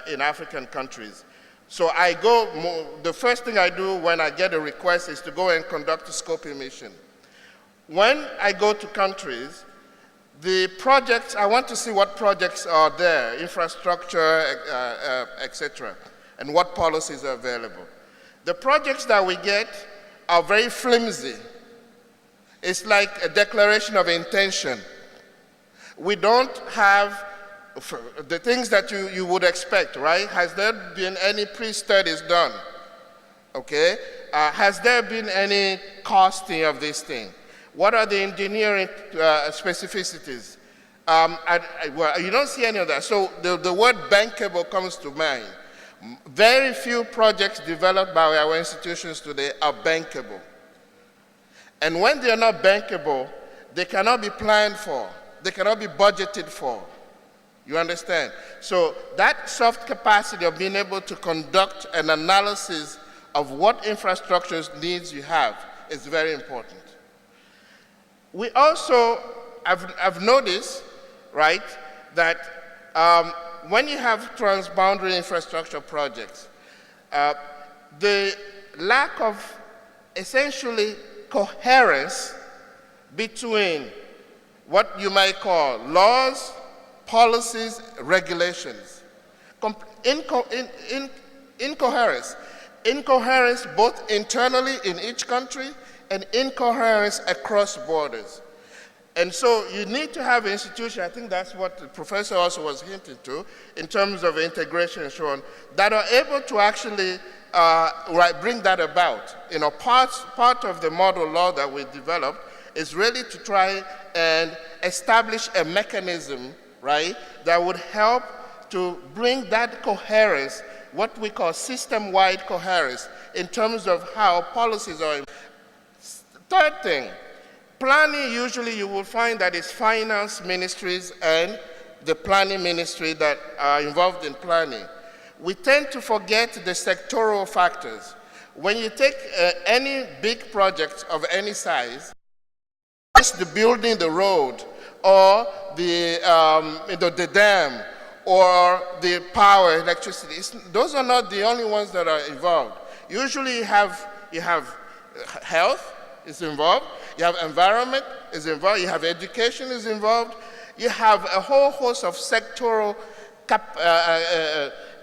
in African countries. So the first thing I do when I get a request is to go and conduct a scoping mission. When I go to countries, the projects, I want to see what projects are there, infrastructure, etc., and what policies are available. The projects that we get are very flimsy. It's like a declaration of intention. We don't have the things that you would expect, right? Has there been any pre-studies done? Okay? Has there been any costing of this thing? What are the engineering specificities? Well, you don't see any of that. So the word bankable comes to mind. Very few projects developed by our institutions today are bankable. And when they are not bankable, they cannot be planned for. They cannot be budgeted for. You understand? So that soft capacity of being able to conduct an analysis of what infrastructure needs you have is very important. We also have noticed, right, that when you have transboundary infrastructure projects, the lack of essentially coherence between what you might call laws, policies, regulations. Incoherence. Incoherence both internally in each country and incoherence across borders. And so you need to have institutions, I think that's what the professor also was hinting to, in terms of integration and so on, that are able to actually bring that about. You know, part of the model law that we developed is really to try and establish a mechanism, right, that would help to bring that coherence, what we call system-wide coherence, in terms of how policies are. Third thing, planning, usually you will find that it's finance ministries and the planning ministry that are involved in planning. We tend to forget the sectoral factors. When you take any big project of any size, it's the building the road, or the dam, or the power, electricity. Those are not the only ones that are involved. Usually you have Health is involved. You have environment is involved. You have education is involved. You have a whole host of sectoral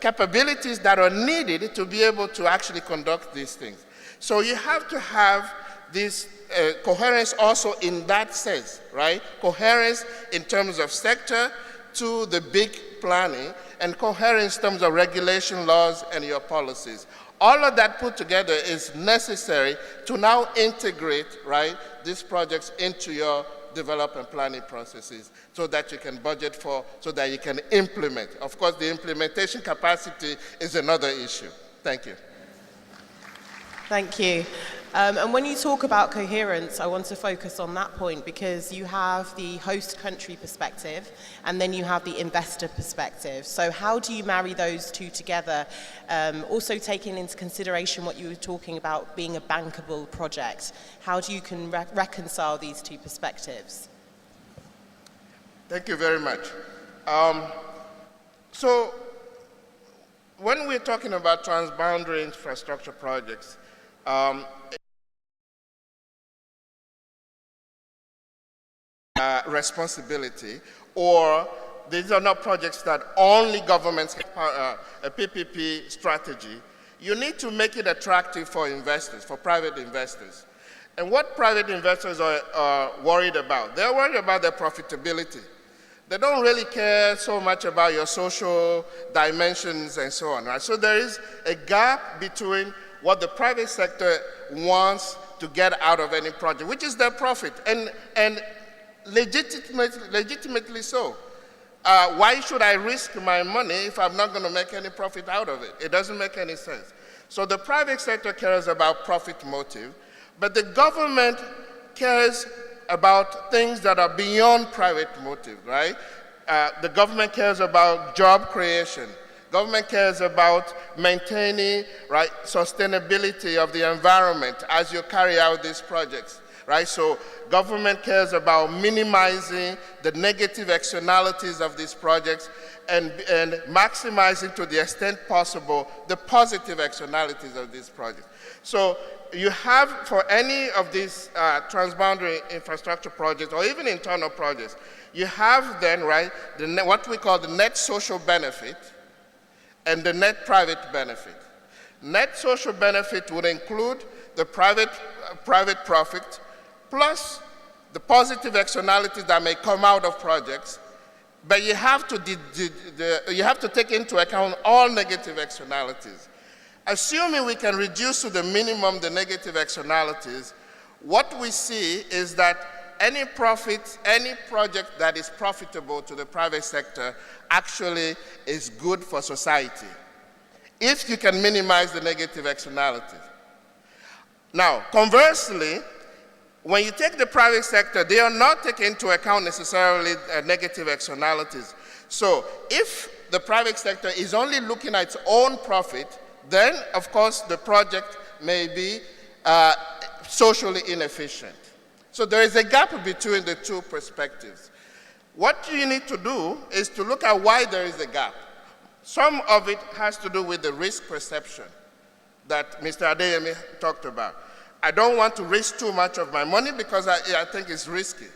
capabilities that are needed to be able to actually conduct these things. So you have to have this coherence also in that sense, right? Coherence in terms of sector to the big planning, and coherence in terms of regulation, laws, and your policies. All of that put together is necessary to now integrate, right, these projects into your development planning processes so that you can budget for, so that you can implement. Of course, the implementation capacity is another issue. Thank you. Thank you. And when you talk about coherence, I want to focus on that point because you have the host country perspective and then you have the investor perspective. So how do you marry those two together? Also taking into consideration what you were talking about being a bankable project. How do you can reconcile these two perspectives? Thank you very much. So when we're talking about transboundary infrastructure projects, responsibility, or these are not projects that only governments have a PPP strategy. You need to make it attractive for investors, for private investors. And what private investors are worried about? They're worried about their profitability. They don't really care so much about your social dimensions and so on, right? So there is a gap between what the private sector wants to get out of any project, which is their profit, and legitimately so. Why should I risk my money if I'm not going to make any profit out of it? It doesn't make any sense. So the private sector cares about profit motive, but the government cares about things that are beyond private motive, right? The government cares about job creation. Government cares about maintaining, right, sustainability of the environment as you carry out these projects, right? So government cares about minimizing the negative externalities of these projects and maximizing to the extent possible the positive externalities of these projects. So you have, for any of these transboundary infrastructure projects or even internal projects, you have then, right, what we call the net social benefit and the net private benefit. Net social benefit would include the private profit plus the positive externalities that may come out of projects, but you have to take into account all negative externalities. Assuming we can reduce to the minimum the negative externalities, what we see is that any project that is profitable to the private sector actually is good for society, if you can minimize the negative externalities. Now, conversely, when you take the private sector, they are not taking into account necessarily negative externalities. So if the private sector is only looking at its own profit, then, of course, the project may be socially inefficient. So there is a gap between the two perspectives. What you need to do is to look at why there is a gap. Some of it has to do with the risk perception that Mr. Adeyemi talked about. I don't want to risk too much of my money because I think it's risky.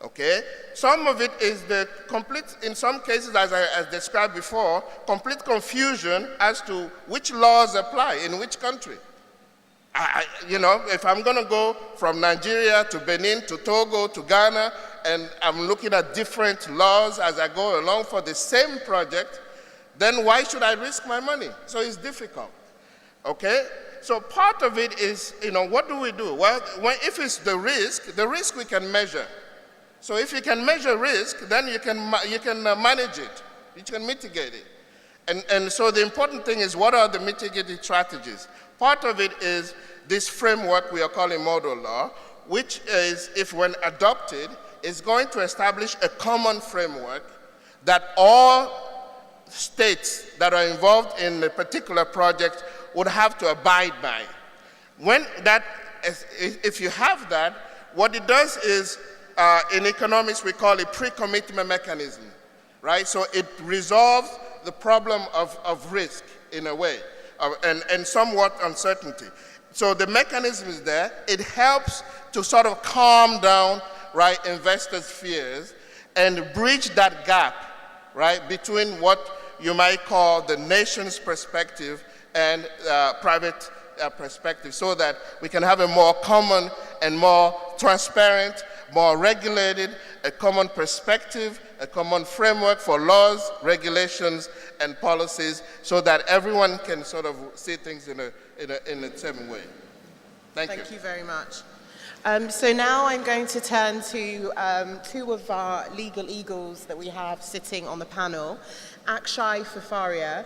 Okay? Some of it is the complete, in some cases, as I described before, complete confusion as to which laws apply in which country. You know, if I'm going to go from Nigeria to Benin to Togo to Ghana, and I'm looking at different laws as I go along for the same project, then why should I risk my money? So it's difficult. Okay? So part of it is, you know, what do we do? Well, if it's the risk we can measure. So if you can measure risk, then you can manage it. You can mitigate it. And so the important thing is, what are the mitigating strategies? Part of it is this framework we are calling model law, which is, if when adopted, is going to establish a common framework that all states that are involved in a particular project would have to abide by. If you have that, what it does is, in economics we call it pre-commitment mechanism, right? So it resolves the problem of risk in a way, and somewhat uncertainty. So the mechanism is there. It helps to sort of calm down, right, investors' fears and bridge that gap, right, between what you might call the nation's perspective and private perspective, so that we can have a more common and more transparent, more regulated, a common perspective, a common framework for laws, regulations, and policies, so that everyone can sort of see things in the same way. Thank you. Thank you very much. So now I'm going to turn to two of our legal eagles that we have sitting on the panel. Akshay Fafaria.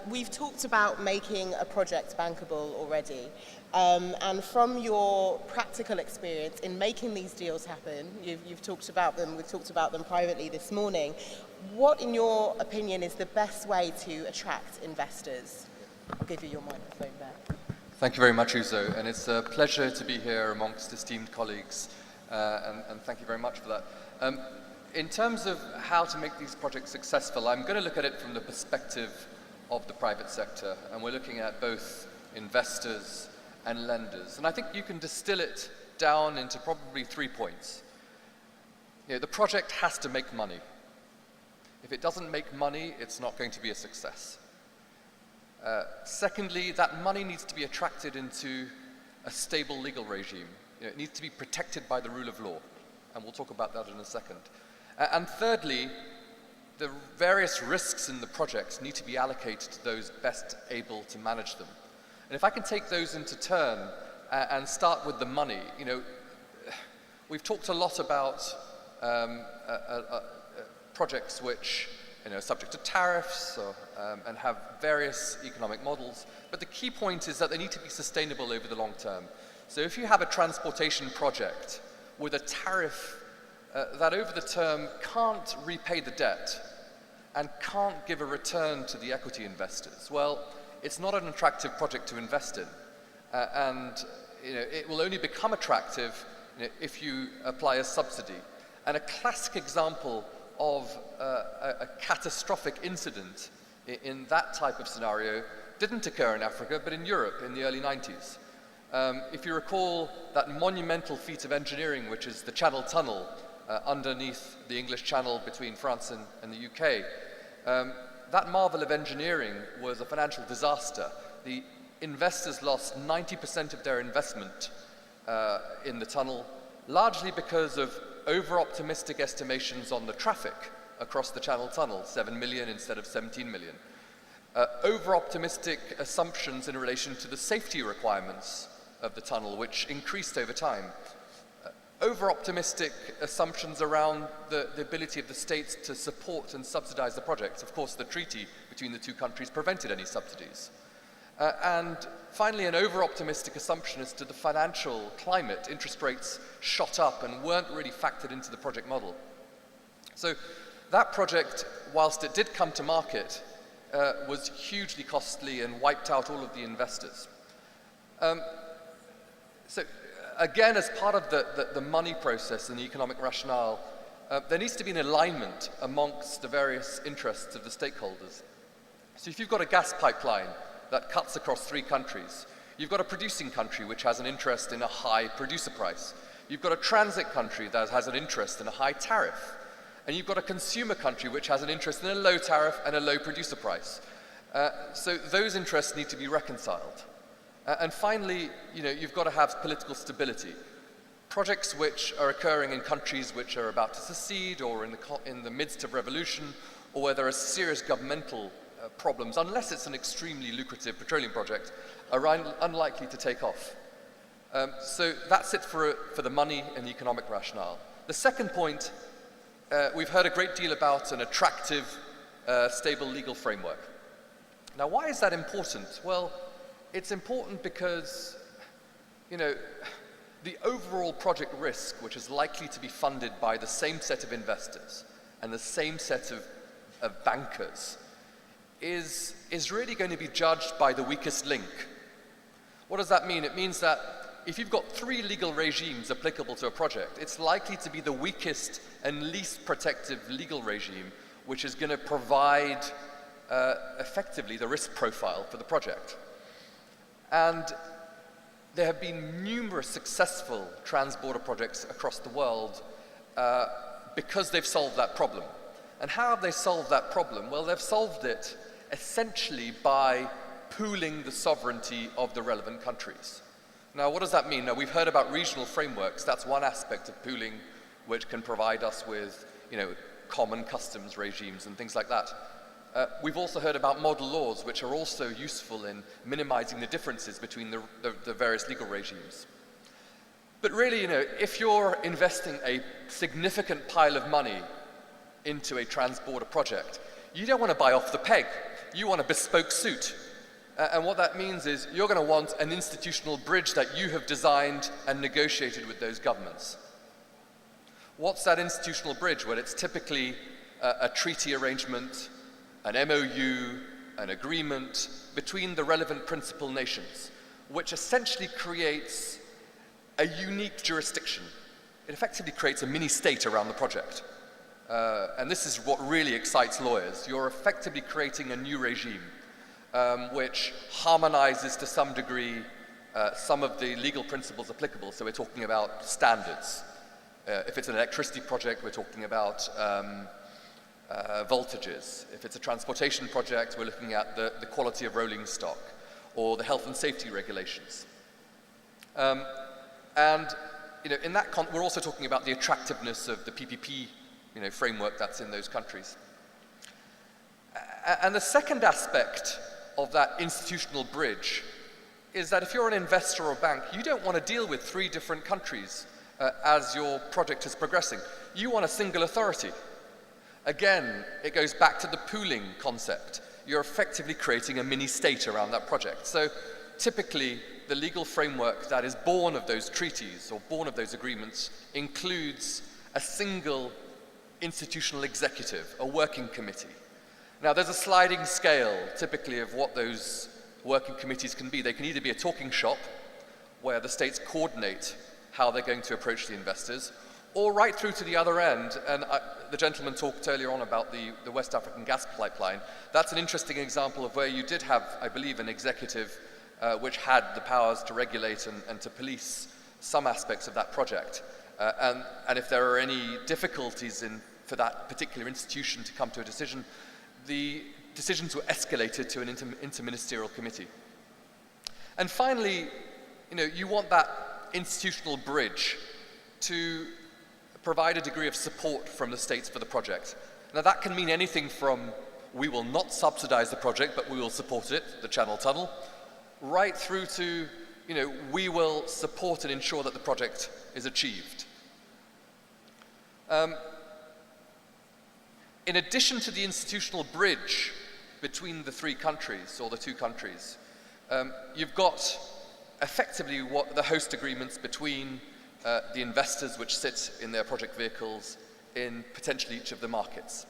We've talked about making a project bankable already. And from your practical experience in making these deals happen, you've talked about them, we've talked about them privately this morning. What, in your opinion, is the best way to attract investors? I'll give you your microphone back. Thank you very much, Uzo, and it's a pleasure to be here amongst esteemed colleagues, and thank you very much for that. In terms of how to make these projects successful, I'm going to look at it from the perspective of the private sector, and we're looking at both investors and lenders. And I think you can distill it down into probably 3 points. You know, the project has to make money. If it doesn't make money, it's not going to be a success. Secondly, that money needs to be attracted into a stable legal regime. You know, it needs to be protected by the rule of law, and we'll talk about that in a second. And thirdly, the various risks in the projects need to be allocated to those best able to manage them. And if I can take those into turn and start with the money, you know, we've talked a lot about projects which, you know, are subject to tariffs and have various economic models. But the key point is that they need to be sustainable over the long term. So if you have a transportation project with a tariff that over the term can't repay the debt and can't give a return to the equity investors, well, it's not an attractive project to invest in. And you know, it will only become attractive, you know, if you apply a subsidy. And a classic example of a catastrophic incident in that type of scenario didn't occur in Africa, but in Europe in the early 90s. If you recall that monumental feat of engineering, which is the Channel Tunnel underneath the English Channel between France and the UK, that marvel of engineering was a financial disaster. The investors lost 90% of their investment in the tunnel, largely because of over-optimistic estimations on the traffic across the Channel Tunnel, 7 million instead of 17 million. Over-optimistic assumptions in relation to the safety requirements of the tunnel, which increased over time. Over-optimistic assumptions around the ability of the states to support and subsidize the projects. Of course, the treaty between the two countries prevented any subsidies. And finally, an over-optimistic assumption as to the financial climate. Interest rates shot up and weren't really factored into the project model. So that project, whilst it did come to market, was hugely costly and wiped out all of the investors. So again, as part of the money process and the economic rationale, there needs to be an alignment amongst the various interests of the stakeholders. So if you've got a gas pipeline that cuts across 3 countries, you've got a producing country which has an interest in a high producer price. You've got a transit country that has an interest in a high tariff. And you've got a consumer country which has an interest in a low tariff and a low producer price. So those interests need to be reconciled. And finally, you know, you've got to have political stability. Projects which are occurring in countries which are about to secede or in the midst of revolution, or where there are serious governmental problems, unless it's an extremely lucrative petroleum project, are unlikely to take off. So that's it for the money and the economic rationale. The second point, we've heard a great deal about an attractive, stable legal framework. Now, why is that important? Well, it's important because, you know, the overall project risk, which is likely to be funded by the same set of investors and the same set of bankers, is really going to be judged by the weakest link. What does that mean? It means that if you've got 3 legal regimes applicable to a project, it's likely to be the weakest and least protective legal regime which is going to provide effectively the risk profile for the project. And there have been numerous successful trans-border projects across the world because they've solved that problem. And how have they solved that problem? Well, they've solved it essentially by pooling the sovereignty of the relevant countries. Now, what does that mean? Now, we've heard about regional frameworks. That's one aspect of pooling, which can provide us with, common customs regimes and things like that. We've also heard about model laws, which are also useful in minimizing the differences between the various legal regimes. But really, if you're investing a significant pile of money into a trans-border project, you don't want to buy off the peg. You want a bespoke suit. And what that means is you're going to want an institutional bridge that you have designed and negotiated with those governments. What's that institutional bridge? Well, it's typically a treaty arrangement, an MOU, an agreement between the relevant principal nations, which essentially creates a unique jurisdiction. It effectively creates a mini-state around the project. And this is what really excites lawyers. You're effectively creating a new regime which harmonizes to some degree some of the legal principles applicable. So we're talking about standards. If it's an electricity project, we're talking about voltages. If it's a transportation project, we're looking at the quality of rolling stock or the health and safety regulations. In that we're also talking about the attractiveness of the PPP framework that's in those countries. And the second aspect of that institutional bridge is that if you're an investor or bank, you don't want to deal with 3 different countries as your project is progressing. You want a single authority. Again, it goes back to the pooling concept. You're effectively creating a mini-state around that project. So typically, the legal framework that is born of those treaties or born of those agreements includes a single institutional executive, a working committee. Now, there's a sliding scale, typically, of what those working committees can be. They can either be a talking shop, where the states coordinate how they're going to approach the investors, or right through to the other end. And the gentleman talked earlier on about the West African gas pipeline. That's an interesting example of where you did have, I believe, an executive which had the powers to regulate and to police some aspects of that project. And if there are any difficulties for that particular institution to come to a decision, the decisions were escalated to an interministerial committee. And finally, you want that institutional bridge to provide a degree of support from the states for the project. Now, that can mean anything from we will not subsidize the project, but we will support it, the Channel Tunnel, right through to, we will support and ensure that the project is achieved. In addition to the institutional bridge between the 3 countries, or the 2 countries, you've got effectively what the host agreements between the investors which sit in their project vehicles in potentially each of the markets.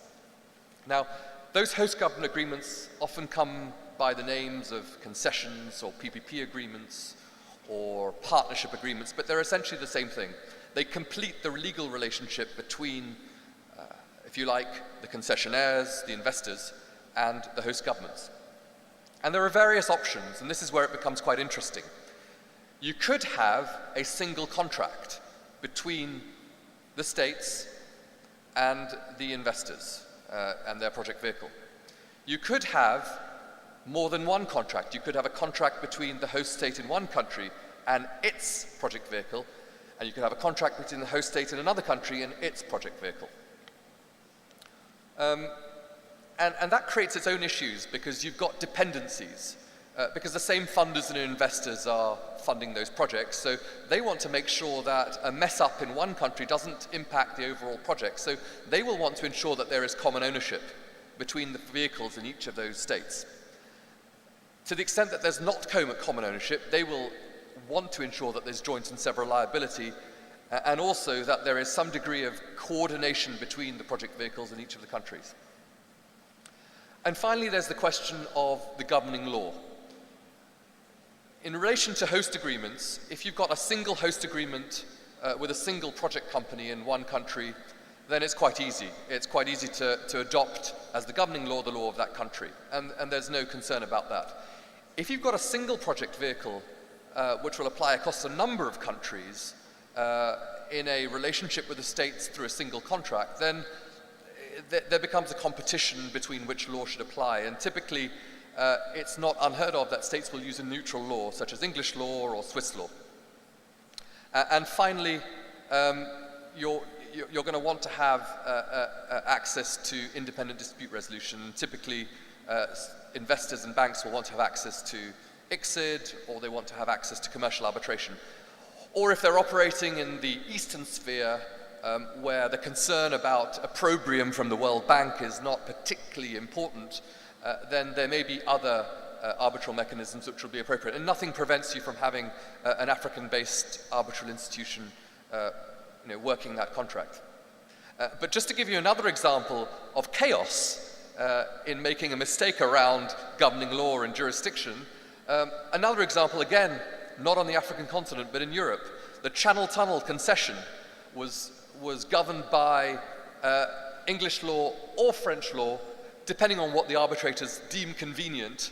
Now, those host government agreements often come by the names of concessions or PPP agreements or partnership agreements, but they're essentially the same thing. They complete the legal relationship between, if you like, the concessionaires, the investors, and the host governments. And there are various options, and this is where it becomes quite interesting. You could have a single contract between the states and the investors and their project vehicle. You could have more than one contract. You could have a contract between the host state in one country and its project vehicle, and you could have a contract between the host state in another country and its project vehicle. And that creates its own issues because you've got dependencies. Because the same funders and investors are funding those projects, so they want to make sure that a mess up in one country doesn't impact the overall project. So they will want to ensure that there is common ownership between the vehicles in each of those states. To the extent that there's not common ownership, they will want to ensure that there's joint and several liability, and also that there is some degree of coordination between the project vehicles in each of the countries. And finally, there's the question of the governing law. In relation to host agreements, if you've got a single host agreement with a single project company in one country, then it's quite easy. It's quite easy to adopt as the governing law the law of that country, and there's no concern about that. If you've got a single project vehicle which will apply across a number of countries in a relationship with the states through a single contract, then there becomes a competition between which law should apply. And typically, it's not unheard of that states will use a neutral law, such as English law or Swiss law. And finally, you're going to want to have access to independent dispute resolution. Typically, investors and banks will want to have access to ICSID, or they want to have access to commercial arbitration. Or if they're operating in the Eastern sphere, where the concern about opprobrium from the World Bank is not particularly important, then there may be other arbitral mechanisms which will be appropriate. And nothing prevents you from having an African-based arbitral institution working that contract. But just to give you another example of chaos in making a mistake around governing law and jurisdiction, another example, again, not on the African continent, but in Europe, the Channel Tunnel concession was governed by English law or French law, depending on what the arbitrators deemed convenient.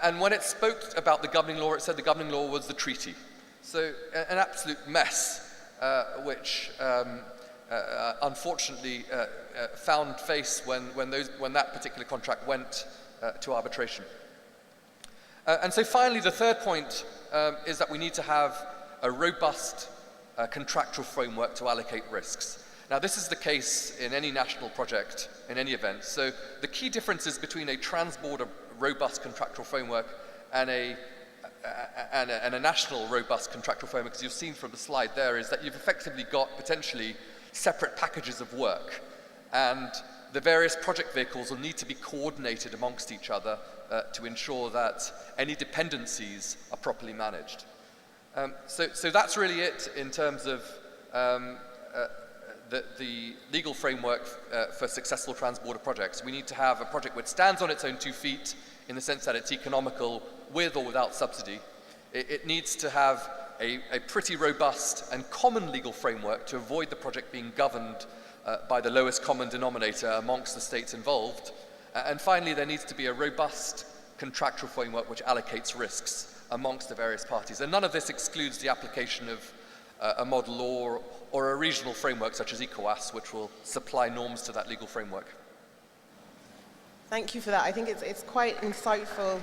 And when it spoke about the governing law, it said the governing law was the treaty. So an absolute mess, which unfortunately found face when that particular contract went to arbitration. And so finally, the third point is that we need to have a robust contractual framework to allocate risks. Now, this is the case in any national project, in any event. So the key differences between a trans-border robust contractual framework and a national robust contractual framework, as you've seen from the slide there, is that you've effectively got potentially separate packages of work, and the various project vehicles will need to be coordinated amongst each other to ensure that any dependencies are properly managed. So that's really it in terms of the legal framework for successful trans-border projects. We need to have a project which stands on its own 2 feet in the sense that it's economical with or without subsidy. It needs to have a pretty robust and common legal framework to avoid the project being governed by the lowest common denominator amongst the states involved. And finally, there needs to be a robust contractual framework which allocates risks amongst the various parties. And none of this excludes the application of a model law or a regional framework such as ECOWAS, which will supply norms to that legal framework. Thank you for that. I think it's quite insightful.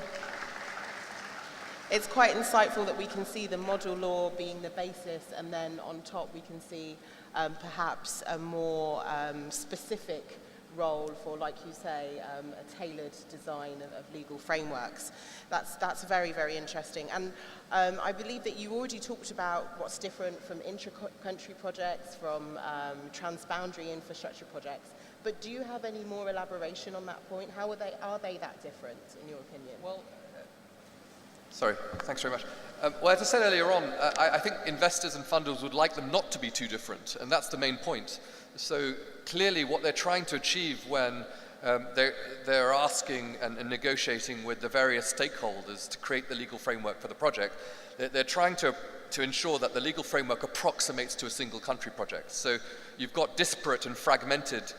It's quite insightful that we can see the model law being the basis, and then on top we can see perhaps a more specific role for, like you say, a tailored design of legal frameworks. That's very, very interesting. And I believe that you already talked about what's different from intra-country projects, from transboundary infrastructure projects. But do you have any more elaboration on that point? How are they that different, in your opinion? Well, sorry, thanks very much. Well, as I said earlier on, I think investors and funders would like them not to be too different, and that's the main point. So clearly what they're trying to achieve when they're asking and negotiating with the various stakeholders to create the legal framework for the project, they're trying to ensure that the legal framework approximates to a single country project. So you've got disparate and fragmented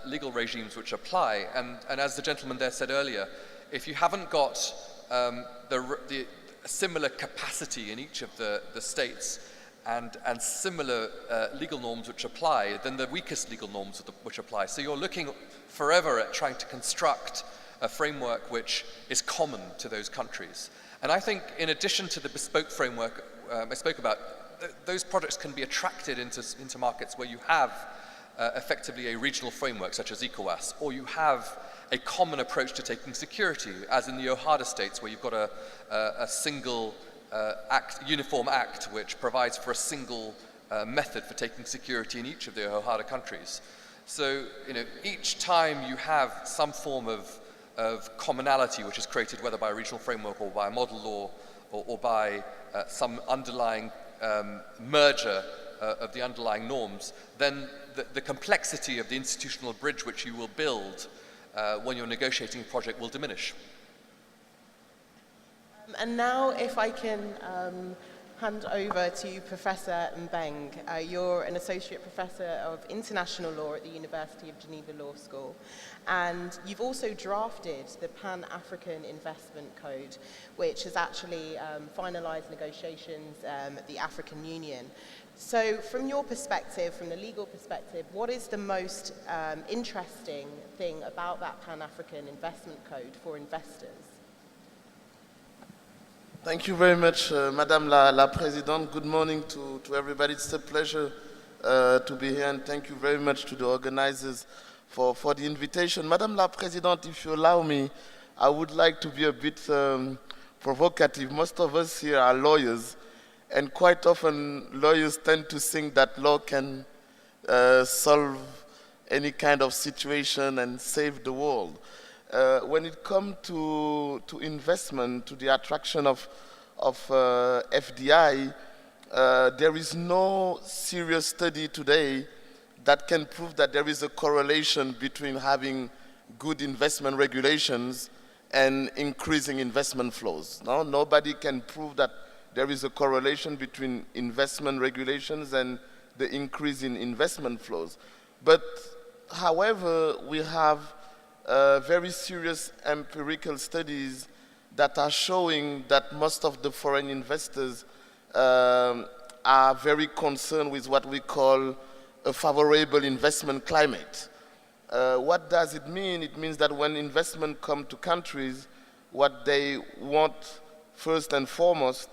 legal regimes which apply, and as the gentleman there said earlier, if you haven't got the similar capacity in each of the states and similar legal norms which apply, then the weakest legal norms which apply. So you're looking forever at trying to construct a framework which is common to those countries. And I think in addition to the bespoke framework I spoke about, those projects can be attracted into markets where you have effectively a regional framework such as ECOWAS, or you have a common approach to taking security, as in the OHADA states, where you've got a single uniform act which provides for a single method for taking security in each of the OHADA countries. So, each time you have some form of commonality which is created, whether by a regional framework or by a model law or by some underlying merger of the underlying norms, then the complexity of the institutional bridge which you will build when you're negotiating a project will diminish. And now if I can hand over to Professor Mbeng. You're an Associate Professor of International Law at the University of Geneva Law School, and you've also drafted the Pan-African Investment Code, which has actually finalised negotiations at the African Union. So from your perspective, from the legal perspective, what is the most interesting thing about that Pan-African Investment Code for investors? Thank you very much, Madame la Présidente. Good morning to everybody. It's a pleasure to be here, and thank you very much to the organizers for the invitation. Madame la Présidente, if you allow me, I would like to be a bit provocative. Most of us here are lawyers, and quite often lawyers tend to think that law can solve any kind of situation and save the world. When it comes to investment, to the attraction of FDI, there is no serious study today that can prove that there is a correlation between having good investment regulations and increasing investment flows. No? Nobody can prove that there is a correlation between investment regulations and the increase in investment flows. But however, we have very serious empirical studies that are showing that most of the foreign investors are very concerned with what we call a favorable investment climate. What does it mean? It means that when investment come to countries, what they want first and foremost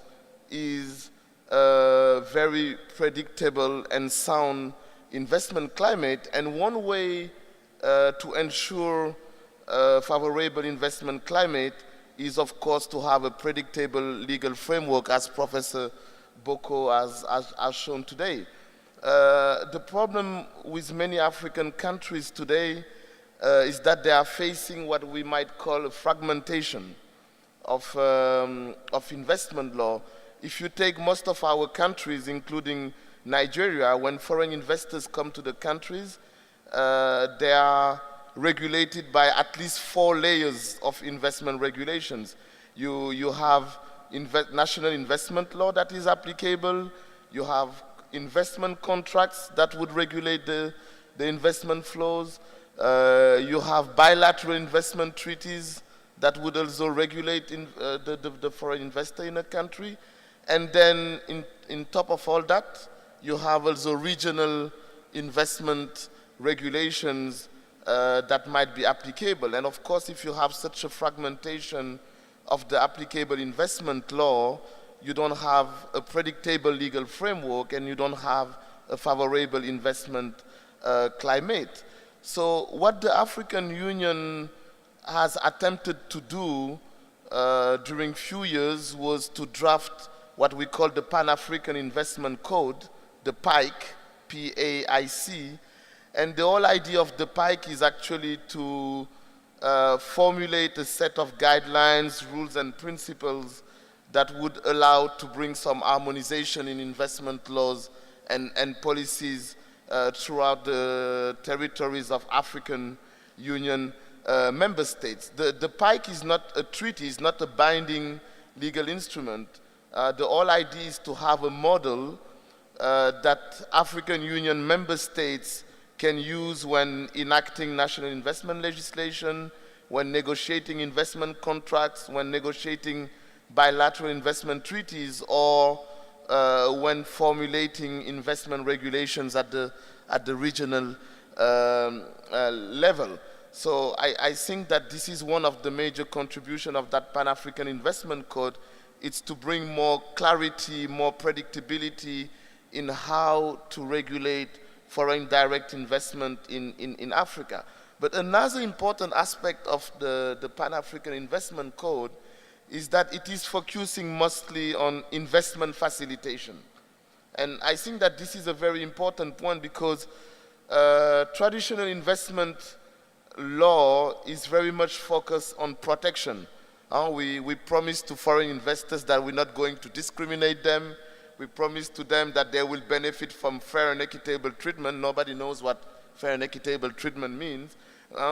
is a very predictable and sound investment climate, and one way to ensure a favorable investment climate is, of course, to have a predictable legal framework, as Professor Boko has shown today. The problem with many African countries today is that they are facing what we might call a fragmentation of investment law. If you take most of our countries, including Nigeria, when foreign investors come to the countries, they are regulated by at least 4 layers of investment regulations. You have national investment law that is applicable, you have investment contracts that would regulate the investment flows, you have bilateral investment treaties that would also regulate the foreign investor in a country, and then in top of all that, you have also regional investment regulations that might be applicable. And of course, if you have such a fragmentation of the applicable investment law, you don't have a predictable legal framework and you don't have a favorable investment climate. So what the African Union has attempted to do during few years was to draft what we call the Pan-African Investment Code, the PAIC, P-A-I-C, and the whole idea of the PAIC is actually to formulate a set of guidelines, rules, and principles that would allow to bring some harmonization in investment laws and policies throughout the territories of African Union member states. The PAIC is not a treaty, it's not a binding legal instrument. The whole idea is to have a model that African Union member states can use when enacting national investment legislation, when negotiating investment contracts, when negotiating bilateral investment treaties, or when formulating investment regulations at the regional level. So I think that this is one of the major contributions of that Pan-African Investment Code. It's to bring more clarity, more predictability in how to regulate foreign direct investment in Africa. But another important aspect of the Pan-African Investment Code is that it is focusing mostly on investment facilitation. And I think that this is a very important point because traditional investment law is very much focused on protection. We promise to foreign investors that we're not going to discriminate them. We promise to them that they will benefit from fair and equitable treatment. Nobody knows what fair and equitable treatment means.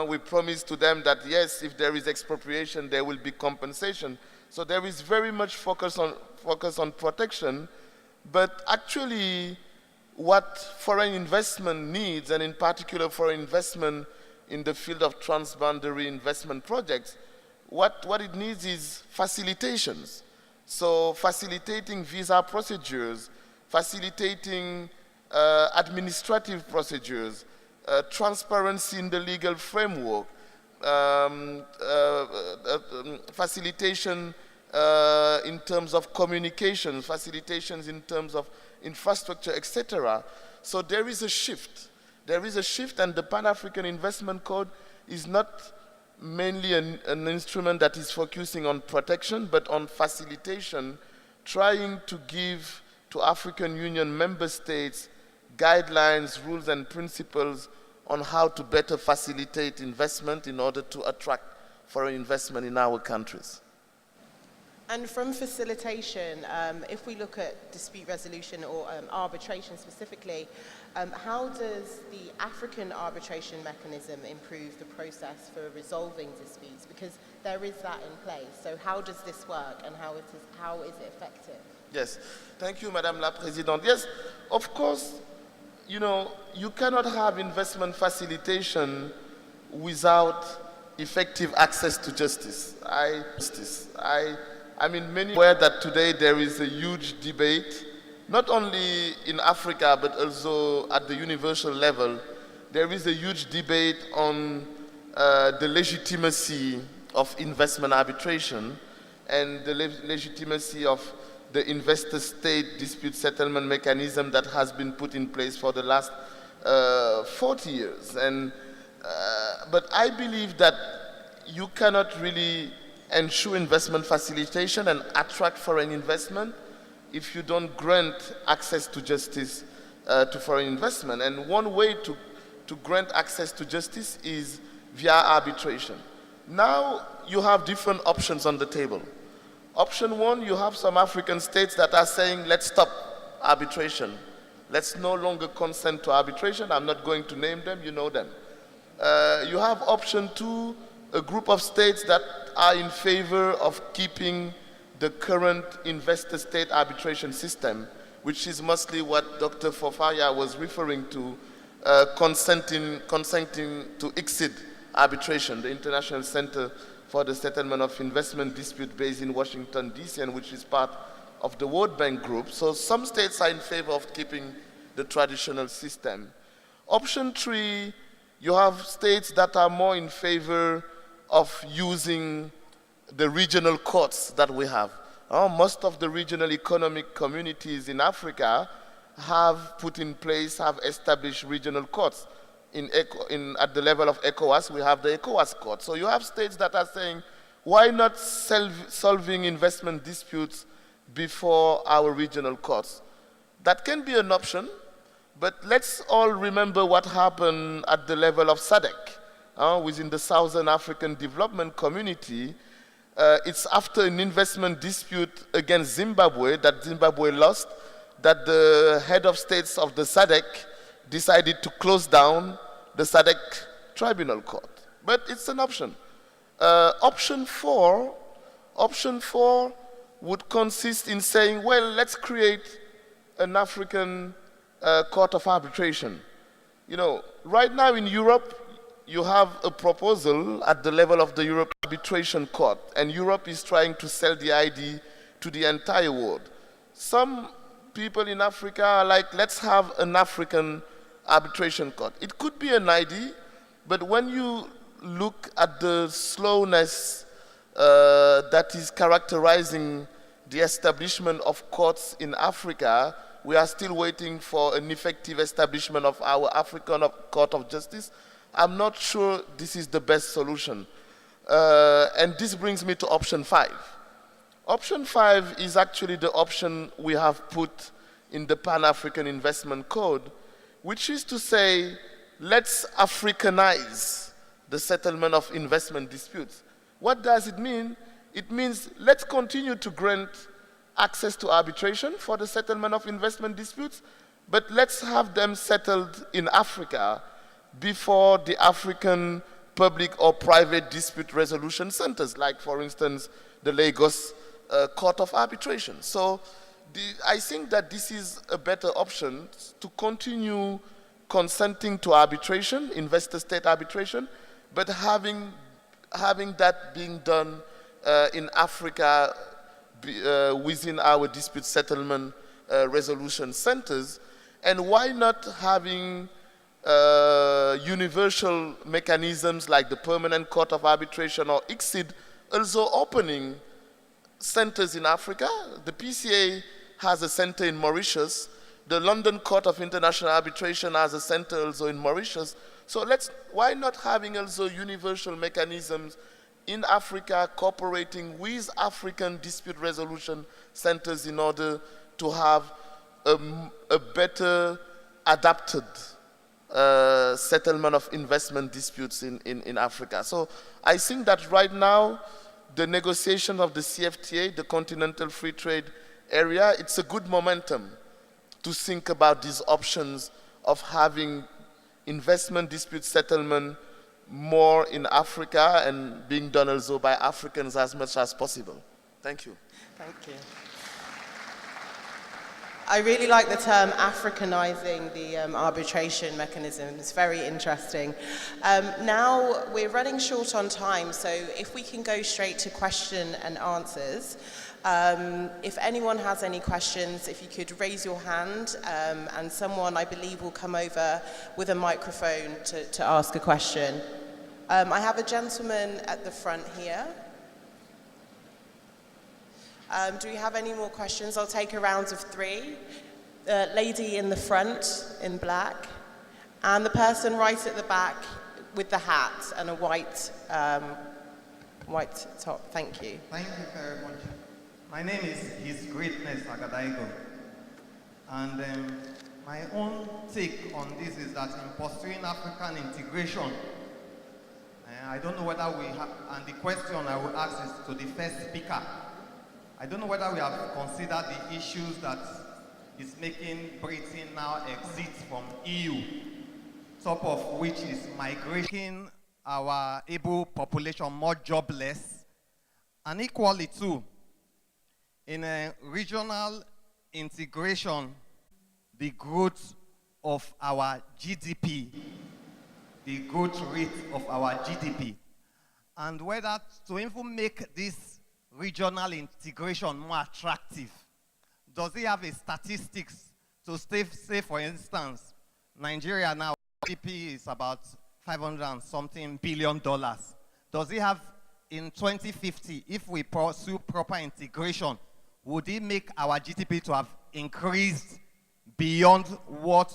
We promise to them that, yes, if there is expropriation, there will be compensation. So there is very much focus on protection, but actually what foreign investment needs, and in particular foreign investment in the field of transboundary investment projects, what it needs is facilitations. So facilitating visa procedures, facilitating administrative procedures, transparency in the legal framework, facilitation in terms of communication, facilitations in terms of infrastructure, etc. So there is a shift. There is a shift, and the Pan-African Investment Code is not mainly an instrument that is focusing on protection, but on facilitation, trying to give to African Union member states guidelines, rules, and principles on how to better facilitate investment in order to attract foreign investment in our countries. And from facilitation, if we look at dispute resolution or arbitration specifically, how does the African arbitration mechanism improve the process for resolving disputes? Because there is that in place. So how does this work, and how is it effective? Yes, thank you, Madame la Présidente. Yes, of course, you know, you cannot have investment facilitation without effective access to justice. I mean, many aware that today there is a huge debate, not only in Africa, but also at the universal level. There is a huge debate on the legitimacy of investment arbitration and the legitimacy of the investor-state dispute settlement mechanism that has been put in place for the last 40 years. But I believe that you cannot really ensure investment facilitation and attract foreign investment if you don't grant access to justice to foreign investment. And one way to grant access to justice is via arbitration. Now you have different options on the table. Option one, you have some African states that are saying, let's stop arbitration. Let's no longer consent to arbitration. I'm not going to name them, you know them. You have option two, a group of states that are in favor of keeping the current investor-state arbitration system, which is mostly what Dr. Fofaya was referring to, consenting to ICSID arbitration, the International Center for the Settlement of Investment Dispute based in Washington, D.C., and which is part of the World Bank Group. So some states are in favor of keeping the traditional system. Option three, you have states that are more in favor of using the regional courts that we have. Most of the regional economic communities in Africa have put in place, have established regional courts. At the level of ECOWAS, we have the ECOWAS court. So you have states that are saying, why not solving investment disputes before our regional courts? That can be an option, but let's all remember what happened at the level of SADC, within the Southern African Development Community. It's after an investment dispute against Zimbabwe that Zimbabwe lost, that the head of states of the SADC decided to close down the SADC Tribunal Court. But it's an option. Option four would consist in saying, well, let's create an African Court of Arbitration. You know, right now in Europe, you have a proposal at the level of the European Arbitration Court, and Europe is trying to sell the idea to the entire world. Some people in Africa are like, let's have an African arbitration court. It could be an idea, but when you look at the slowness that is characterizing the establishment of courts in Africa, we are still waiting for an effective establishment of our African Court of Justice. I'm not sure this is the best solution. And this brings me to option 5. Option 5 is actually the option we have put in the Pan-African Investment Code, which is to say, let's Africanize the settlement of investment disputes. What does it mean? It means let's continue to grant access to arbitration for the settlement of investment disputes, but let's have them settled in Africa before the African public or private dispute resolution centers, like, for instance, the Lagos Court of Arbitration. So I think that this is a better option to continue consenting to arbitration, investor-state arbitration, but having that being done in Africa within our dispute settlement resolution centers. And why not having universal mechanisms like the Permanent Court of Arbitration or ICSID also opening centers in Africa? The PCA has a center in Mauritius. The London Court of International Arbitration has a center also in Mauritius. So why not having also universal mechanisms in Africa cooperating with African dispute resolution centers in order to have a better adapted settlement of investment disputes in Africa. So I think that right now, the negotiation of the CFTA, the Continental Free Trade Area, it's a good momentum to think about these options of having investment dispute settlement more in Africa and being done also by Africans as much as possible. Thank you. Thank you. I really like the term Africanizing the arbitration mechanism. It's very interesting. Now we're running short on time, so if we can go straight to question and answers. If anyone has any questions, if you could raise your hand, and someone, I believe, will come over with a microphone to ask a question. I have a gentleman at the front here. Do we have any more questions? I'll take a round of three. The lady in the front in black, and the person right at the back with the hat and a white top. Thank you. Thank you very much. My name is His Greatness Agadaigo, and my own take on this is that in pursuing African integration, I don't know whether we have, and the question I would ask is to the first speaker, I don't know whether we have considered the issues that is making Britain now exit from EU, top of which is migration, our able population more jobless, and equally too, in a regional integration, the growth of our GDP, the growth rate of our GDP, and whether to even make this regional integration more attractive. Does it have a statistics to say, for instance, Nigeria now, GDP is about $500 and something billion. Does it have in 2050, if we pursue proper integration, would it make our GDP to have increased beyond what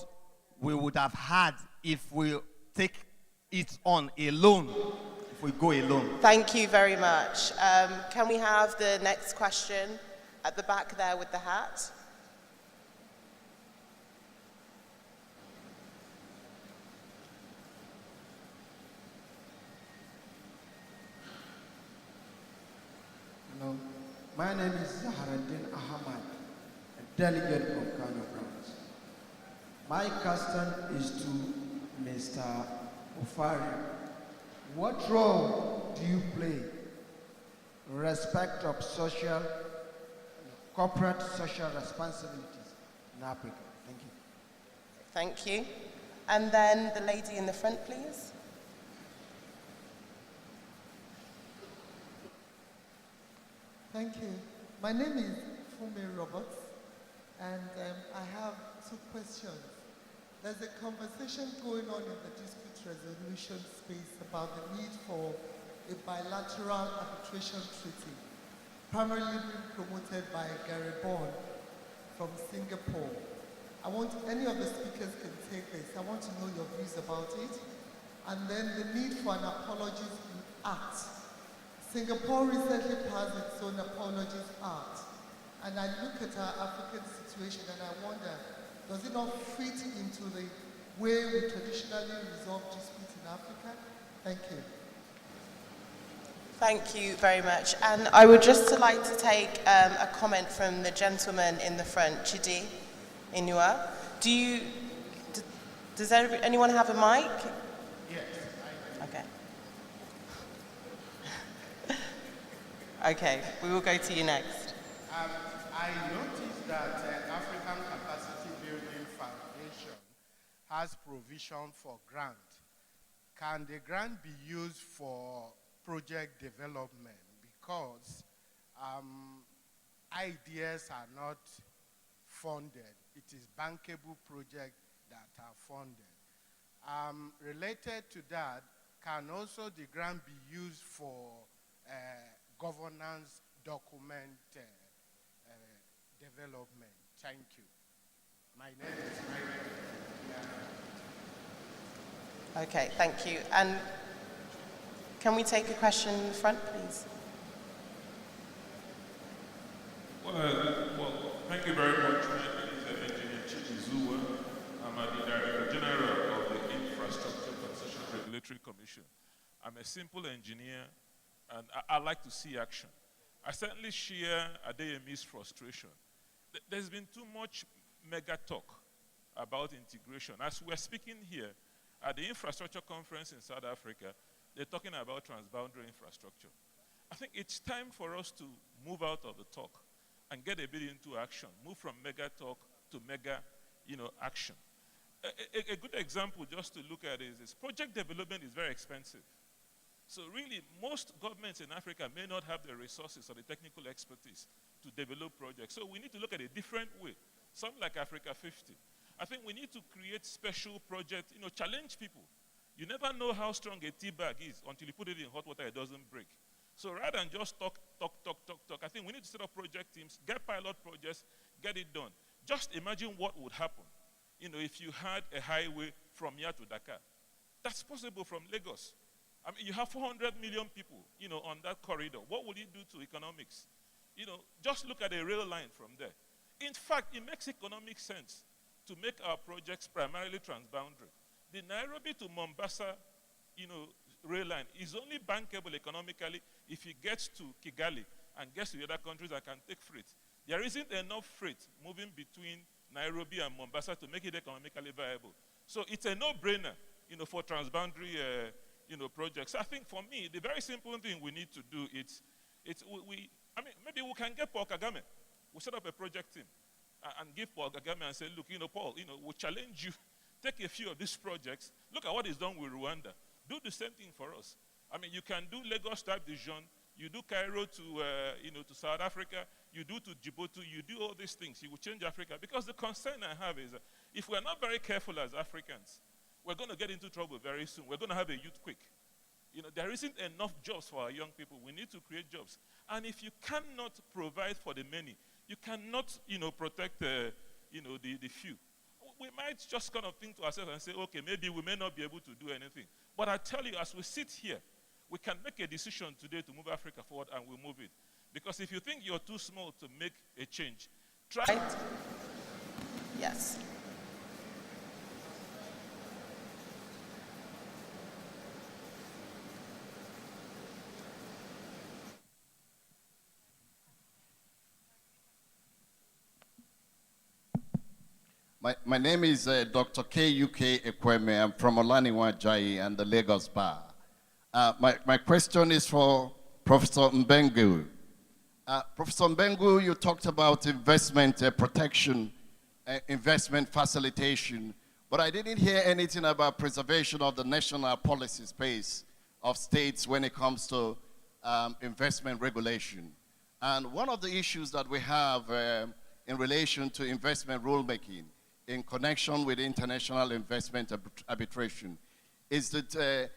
we would have had if we take it on alone? If we go alone. Thank you very much. Can we have the next question at the back there with the hat? Hello. My name is Zaharaddin Ahmad, a delegate from Kano branch. My question is to Mr. Ofari. What role do you play in respect of corporate social responsibilities in Africa? Thank you. Thank you. And then the lady in the front, please. Thank you. My name is Fume Roberts, and I have two questions. There's a conversation going on in the dispute resolution space about the need for a bilateral arbitration treaty, primarily being promoted by Gary Bond from Singapore. I want any of the speakers can take this. I want to know your views about it. And then the need for an apologies act. Singapore recently passed its own apologies act. And I look at our African situation and I wonder, does it not fit into the way we traditionally resolve disputes in Africa? Thank you. Thank you very much. And I would just like to take a comment from the gentleman in the front, Chidi Inua. Does anyone have a mic? Yes. Okay. Okay, we will go to you next. I noticed that African Capacity Building Foundation has provision for grant. Can the grant be used for project development? Because ideas are not funded. It is bankable projects that are funded. Related to that, can also the grant be used for governance document development? Thank you. My name is Michael. Okay, thank you. And can we take a question in the front, please? Well, thank you very much. My name is Engineer Chichizuwa. I'm the Director General of the Infrastructure Concession Regulatory Commission. I'm a simple engineer, and I like to see action. I certainly share Adeyemi's frustration. There's been too much mega talk about integration. As we're speaking here, at the infrastructure conference in South Africa, they're talking about transboundary infrastructure. I think it's time for us to move out of the talk and get a bit into action, move from mega talk to mega, action. A good example just to look at is this. Project development is very expensive. So really, most governments in Africa may not have the resources or the technical expertise to develop projects. So we need to look at a different way, something like Africa 50. I think we need to create special projects, challenge people. You never know how strong a tea bag is until you put it in hot water, it doesn't break. So rather than just talk, I think we need to set up project teams, get pilot projects, get it done. Just imagine what would happen, if you had a highway from here to Dakar. That's possible from Lagos. I mean, you have 400 million people, on that corridor. What will it do to economics? Just look at a rail line from there. In fact, it makes economic sense to make our projects primarily transboundary. The Nairobi to Mombasa, rail line is only bankable economically if it gets to Kigali and gets to the other countries that can take freight. There isn't enough freight moving between Nairobi and Mombasa to make it economically viable. So it's a no-brainer, for transboundary, projects. I think for me, the very simple thing we need to do is, maybe we can get Paul Kagame. We'll set up a project team and give Paul Kagame and say, look, Paul, we'll challenge you. Take a few of these projects. Look at what is done with Rwanda. Do the same thing for us. I mean, you can do Lagos type Dijon. You do Cairo to, to South Africa. You do to Djibouti. You do all these things. You will change Africa. Because the concern I have is if we're not very careful as Africans, we're going to get into trouble very soon. We're going to have a youth quake. There isn't enough jobs for our young people. We need to create jobs. And if you cannot provide for the many, you cannot, protect, the few. We might just kind of think to ourselves and say, okay, maybe we may not be able to do anything. But I tell you, as we sit here, we can make a decision today to move Africa forward, and we'll move it. Because if you think you're too small to make a change, try. Right. Yes. My name is Dr. K.U.K. Ekweme. I'm from Olaniwa Jai and the Lagos Bar. My question is for Professor Mbengu. Professor Mbengu, you talked about investment protection, investment facilitation, but I didn't hear anything about preservation of the national policy space of states when it comes to investment regulation. And one of the issues that we have in relation to investment rulemaking in connection with international investment arbitration is that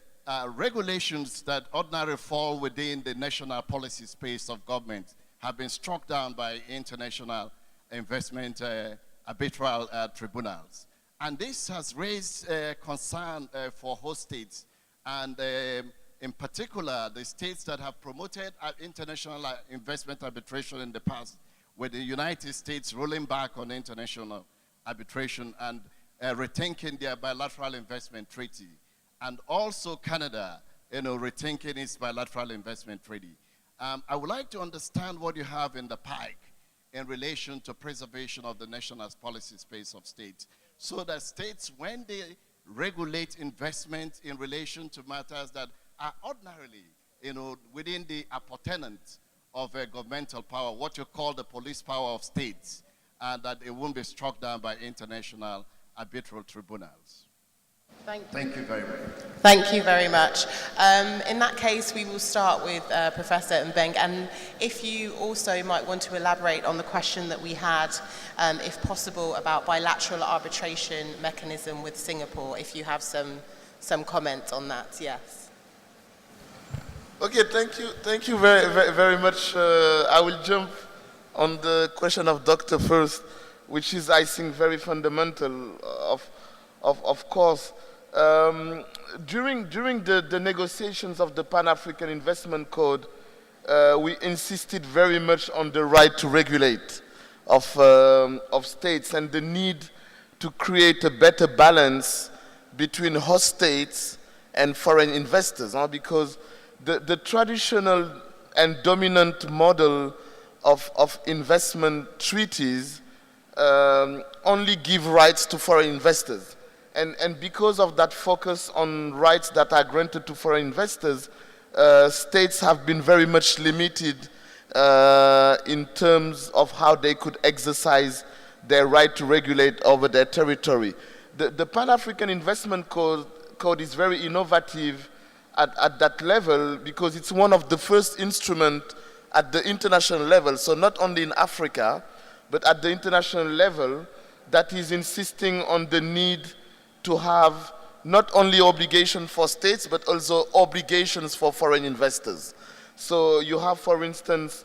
regulations that ordinarily fall within the national policy space of government have been struck down by international investment arbitral tribunals. And this has raised concern for host states, and in particular, the states that have promoted international investment arbitration in the past, with the United States rolling back on international arbitration and rethinking their bilateral investment treaty, and also Canada, rethinking its bilateral investment treaty. I would like to understand what you have in the pike in relation to preservation of the national policy space of states, so that states, when they regulate investment in relation to matters that are ordinarily, within the appurtenance of governmental power, what you call the police power of states, and that it won't be struck down by international arbitral tribunals. Thank you very much. Thank you very much. In that case, we will start with Professor Mbeng, and if you also might want to elaborate on the question that we had, if possible, about bilateral arbitration mechanism with Singapore, if you have some comments on that, yes. Okay, thank you very much. I will jump on the question of Dr. first, which is, I think, very fundamental. Of course, during the negotiations of the Pan-African Investment Code, we insisted very much on the right to regulate of states and the need to create a better balance between host states and foreign investors, because the traditional and dominant model of investment treaties only give rights to foreign investors. And because of that focus on rights that are granted to foreign investors, states have been very much limited in terms of how they could exercise their right to regulate over their territory. The Pan-African Investment Code is very innovative at that level because it's one of the first instruments at the international level, so not only in Africa, but at the international level, that is insisting on the need to have not only obligations for states, but also obligations for foreign investors. So you have, for instance,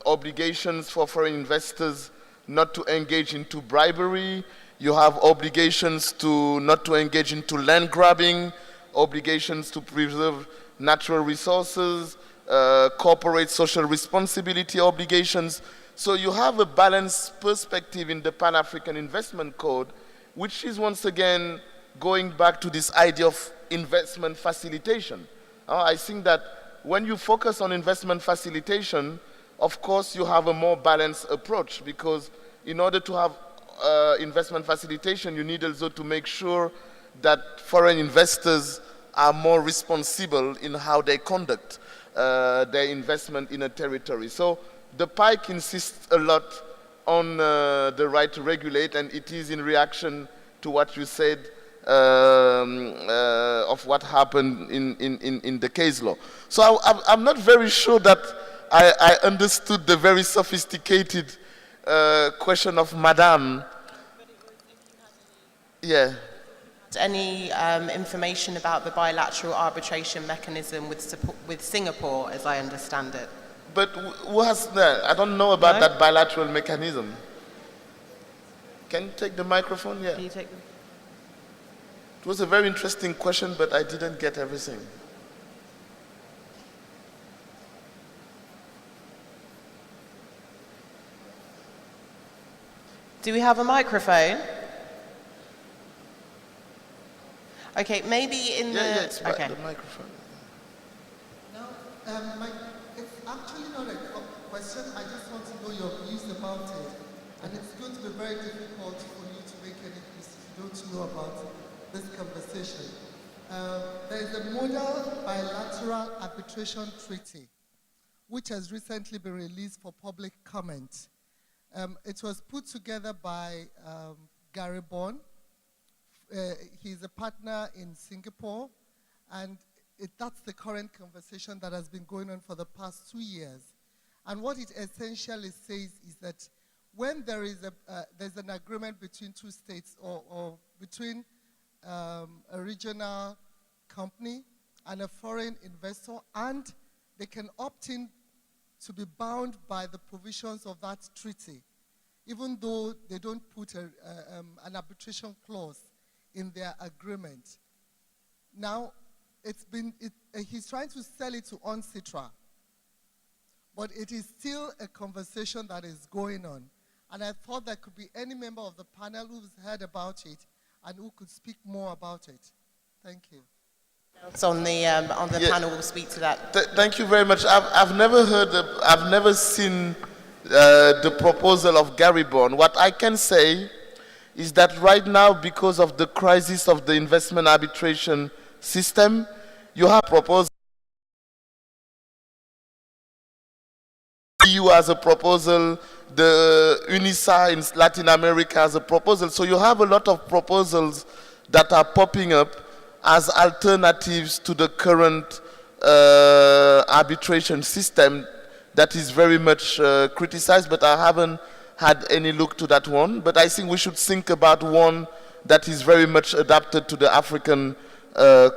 obligations for foreign investors not to engage into bribery. You have obligations not to engage into land grabbing, obligations to preserve natural resources, corporate social responsibility obligations. So you have a balanced perspective in the Pan-African Investment Code, which is once again going back to this idea of investment facilitation. I think that when you focus on investment facilitation, of course you have a more balanced approach, because in order to have investment facilitation, you need also to make sure that foreign investors are more responsible in how they conduct their investment in a territory. So the PIKE insists a lot on the right to regulate, and it is in reaction to what you said of what happened in the case law. So I'm not very sure that I understood the very sophisticated question of Madame. Yeah. Any information about the bilateral arbitration mechanism with Singapore, as I understand it? But who has that? I don't know about that bilateral mechanism. Can you take the microphone? Yeah. Can you take the... It was a very interesting question, but I didn't get everything. Do we have a microphone? Okay, maybe in the... Yeah, it's okay. the microphone. No, it's actually not a question. I just want to know your views about it. And it's going to be very difficult for you to make any views if you don't know about this conversation. There is a model bilateral arbitration treaty, which has recently been released for public comment. It was put together by Gary Bond. He's a partner in Singapore, and that's the current conversation that has been going on for the past 2 years. And what it essentially says is that when there's an agreement between two states or between a regional company and a foreign investor, and they can opt in to be bound by the provisions of that treaty, even though they don't put an arbitration clause in their agreement. Now, he's trying to sell it to UNCITRAL, but it is still a conversation that is going on. And I thought there could be any member of the panel who's heard about it and who could speak more about it. Thank you. So on the panel, we'll speak to that. Thank you very much. I've never seen the proposal of Gary Bond. What I can say is that right now, because of the crisis of the investment arbitration system, you have proposed AU has a proposal, the UNISA in Latin America has a proposal. So you have a lot of proposals that are popping up as alternatives to the current arbitration system that is very much criticized, but I haven't had any look to that one. But I think we should think about one that is very much adapted to the African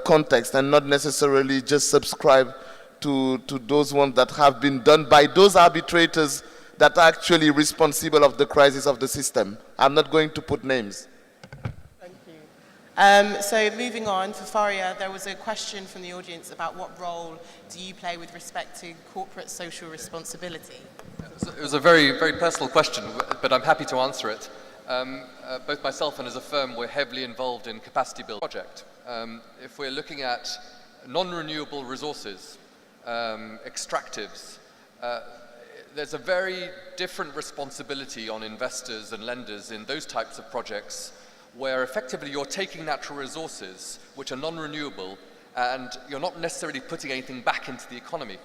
context and not necessarily just subscribe to those ones that have been done by those arbitrators that are actually responsible of the crisis of the system. I'm not going to put names. So moving on, for Faria, there was a question from the audience about what role do you play with respect to corporate social responsibility? It was a very, very personal question, but I'm happy to answer it. Both myself and as a firm, we're heavily involved in capacity building project. If we're looking at non-renewable resources, extractives, there's a very different responsibility on investors and lenders in those types of projects where effectively you're taking natural resources which are non-renewable and you're not necessarily putting anything back into the economy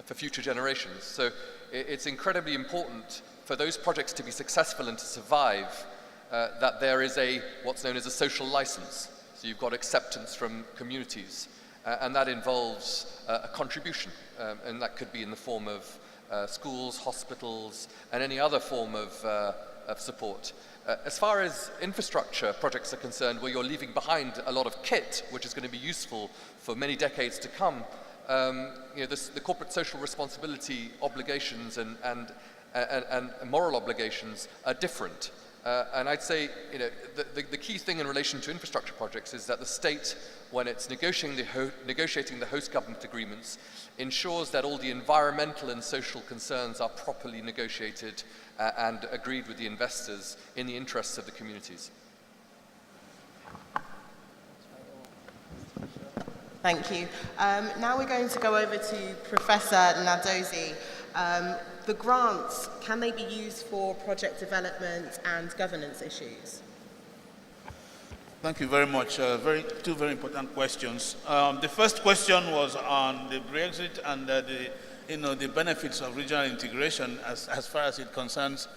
for future generations. So it's incredibly important for those projects to be successful and to survive that there is what's known as a social license. So you've got acceptance from communities and that involves a contribution and that could be in the form of schools, hospitals and any other form of support. As far as infrastructure projects are concerned, where you're leaving behind a lot of kit, which is going to be useful for many decades to come, the corporate social responsibility obligations and moral obligations are different. And I'd say the key thing in relation to infrastructure projects is that the state, when it's negotiating the host government agreements, ensures that all the environmental and social concerns are properly negotiated and agreed with the investors in the interests of the communities. Thank you. Now we're going to go over to Professor Nadozie. The grants, can they be used for project development and governance issues? Thank you very much. Two very important questions. The first question was on the Brexit and the benefits of regional integration as far as it concerns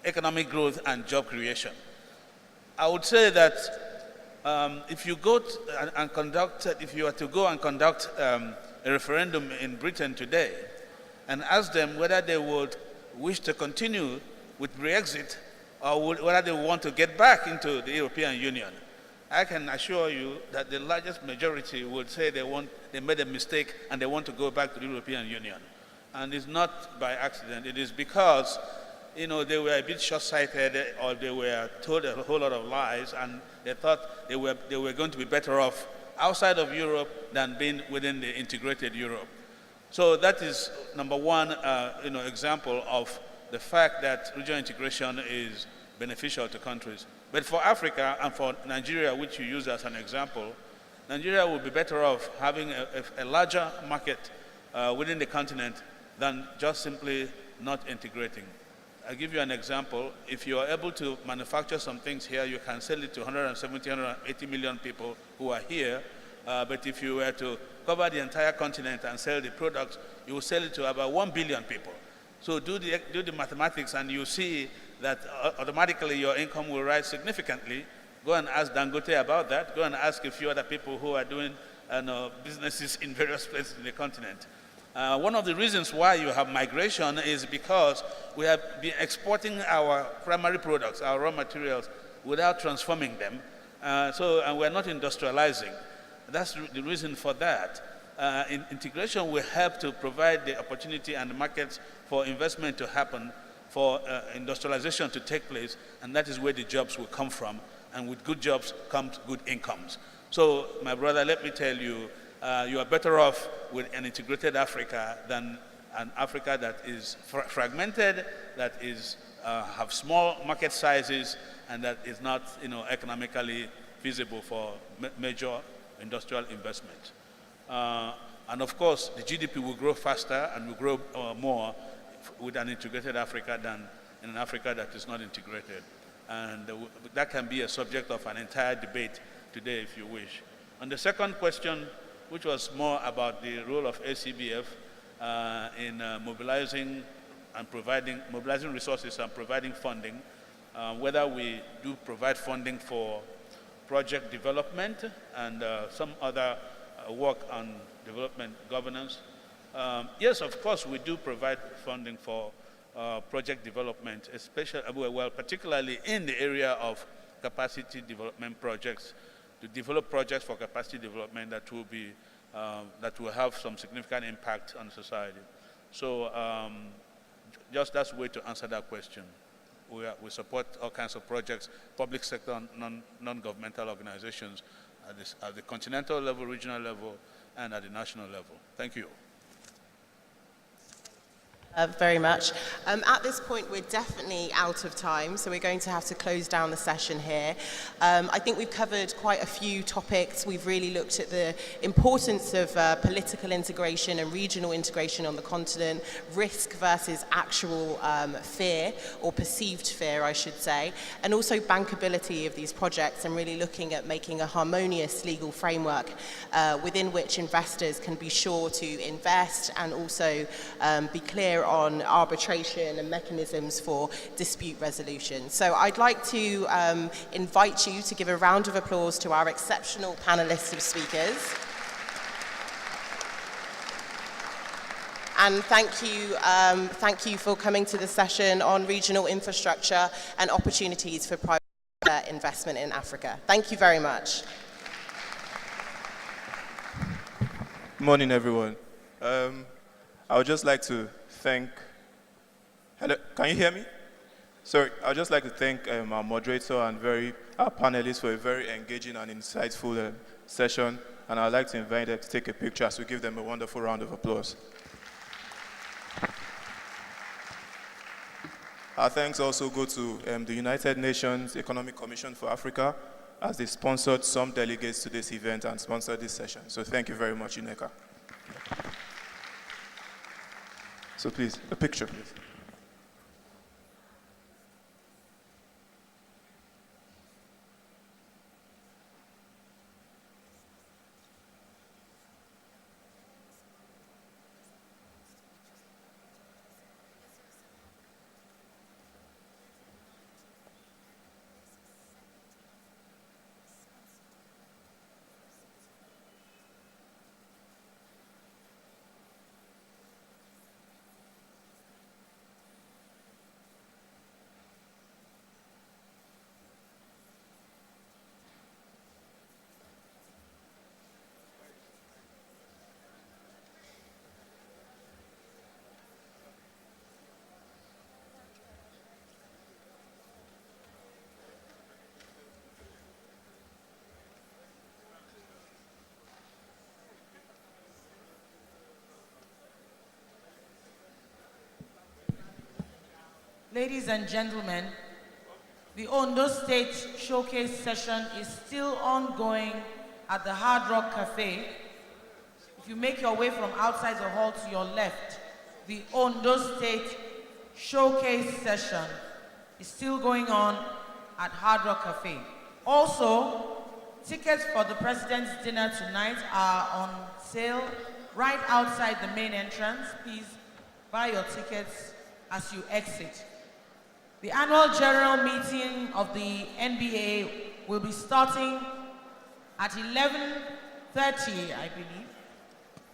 economic growth and job creation. I would say that if you were to go and conduct a referendum in Britain today and ask them whether they would wish to continue with Brexit or whether they want to get back into the European Union, I can assure you that the largest majority would say they made a mistake and they want to go back to the European Union. And it's not by accident. It is because they were a bit short-sighted or they were told a whole lot of lies and they thought they were going to be better off outside of Europe than being within the integrated Europe. So that is number one example of the fact that regional integration is beneficial to countries. But for Africa and for Nigeria, which you use as an example, Nigeria would be better off having a larger market within the continent than just simply not integrating. I'll give you an example. If you are able to manufacture some things here, you can sell it to 170, 180 million people who are here. But if you were to cover the entire continent and sell the products, you will sell it to about 1 billion people. So do the mathematics and you see that automatically your income will rise significantly. Go and ask Dangote about that. Go and ask a few other people who are doing businesses in various places in the continent. One of the reasons why you have migration is because we have been exporting our primary products, our raw materials, without transforming them. And we're not industrializing. That's the reason for that. Integration will help to provide the opportunity and the markets for investment to happen, for industrialization to take place, and that is where the jobs will come from. And with good jobs comes good incomes. So, my brother, let me tell you, you are better off with an integrated Africa than an Africa that is fragmented, that is have small market sizes, and that is not economically feasible for major industrial investment. And of course, the GDP will grow faster and will grow more with an integrated Africa than in an Africa that is not integrated. And that can be a subject of an entire debate today, if you wish. On the second question, which was more about the role of ACBF, in mobilizing resources and providing funding, whether we do provide funding for project development and some other work on development governance. Yes, of course, we do provide funding for project development, especially, well, particularly in the area of capacity development projects, to develop projects for capacity development that will be that will have some significant impact on society. So just that's a way to answer that question. We support all kinds of projects, public sector, non-governmental organizations at the continental level, regional level, and at the national level. Thank you. Very much. At this point, we're definitely out of time, so we're going to have to close down the session here. I think we've covered quite a few topics. We've really looked at the importance of political integration and regional integration on the continent, risk versus actual fear, or perceived fear, I should say, and also bankability of these projects, and really looking at making a harmonious legal framework within which investors can be sure to invest and also be clear on arbitration and mechanisms for dispute resolution. So I'd like to invite you to give a round of applause to our exceptional panelists of speakers. And thank you for coming to the session on regional infrastructure and opportunities for private investment in Africa. Thank you very much. Good morning, everyone. I would just like to thank, hello, can you hear me? Sorry, I would just like to thank our moderator and our panelists for a very engaging and insightful session, and I'd like to invite them to take a picture as we give them a wonderful round of applause. Our thanks also go to the United Nations Economic Commission for Africa, as they sponsored some delegates to this event and sponsored this session. So thank you very much, UNECA. So please, a picture, please. Ladies and gentlemen, the Ondo State Showcase session is still ongoing at the Hard Rock Cafe. If you make your way from outside the hall to your left, the Ondo State Showcase session is still going on at Hard Rock Cafe. Also, tickets for the President's dinner tonight are on sale right outside the main entrance. Please buy your tickets as you exit. The annual general meeting of the NBA will be starting at 11:30, I believe,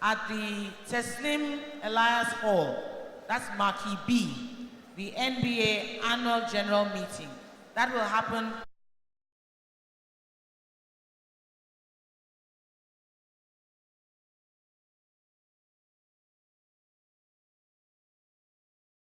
at the Teslim Elias Hall. That's Marquee B, the NBA annual general meeting. That will happen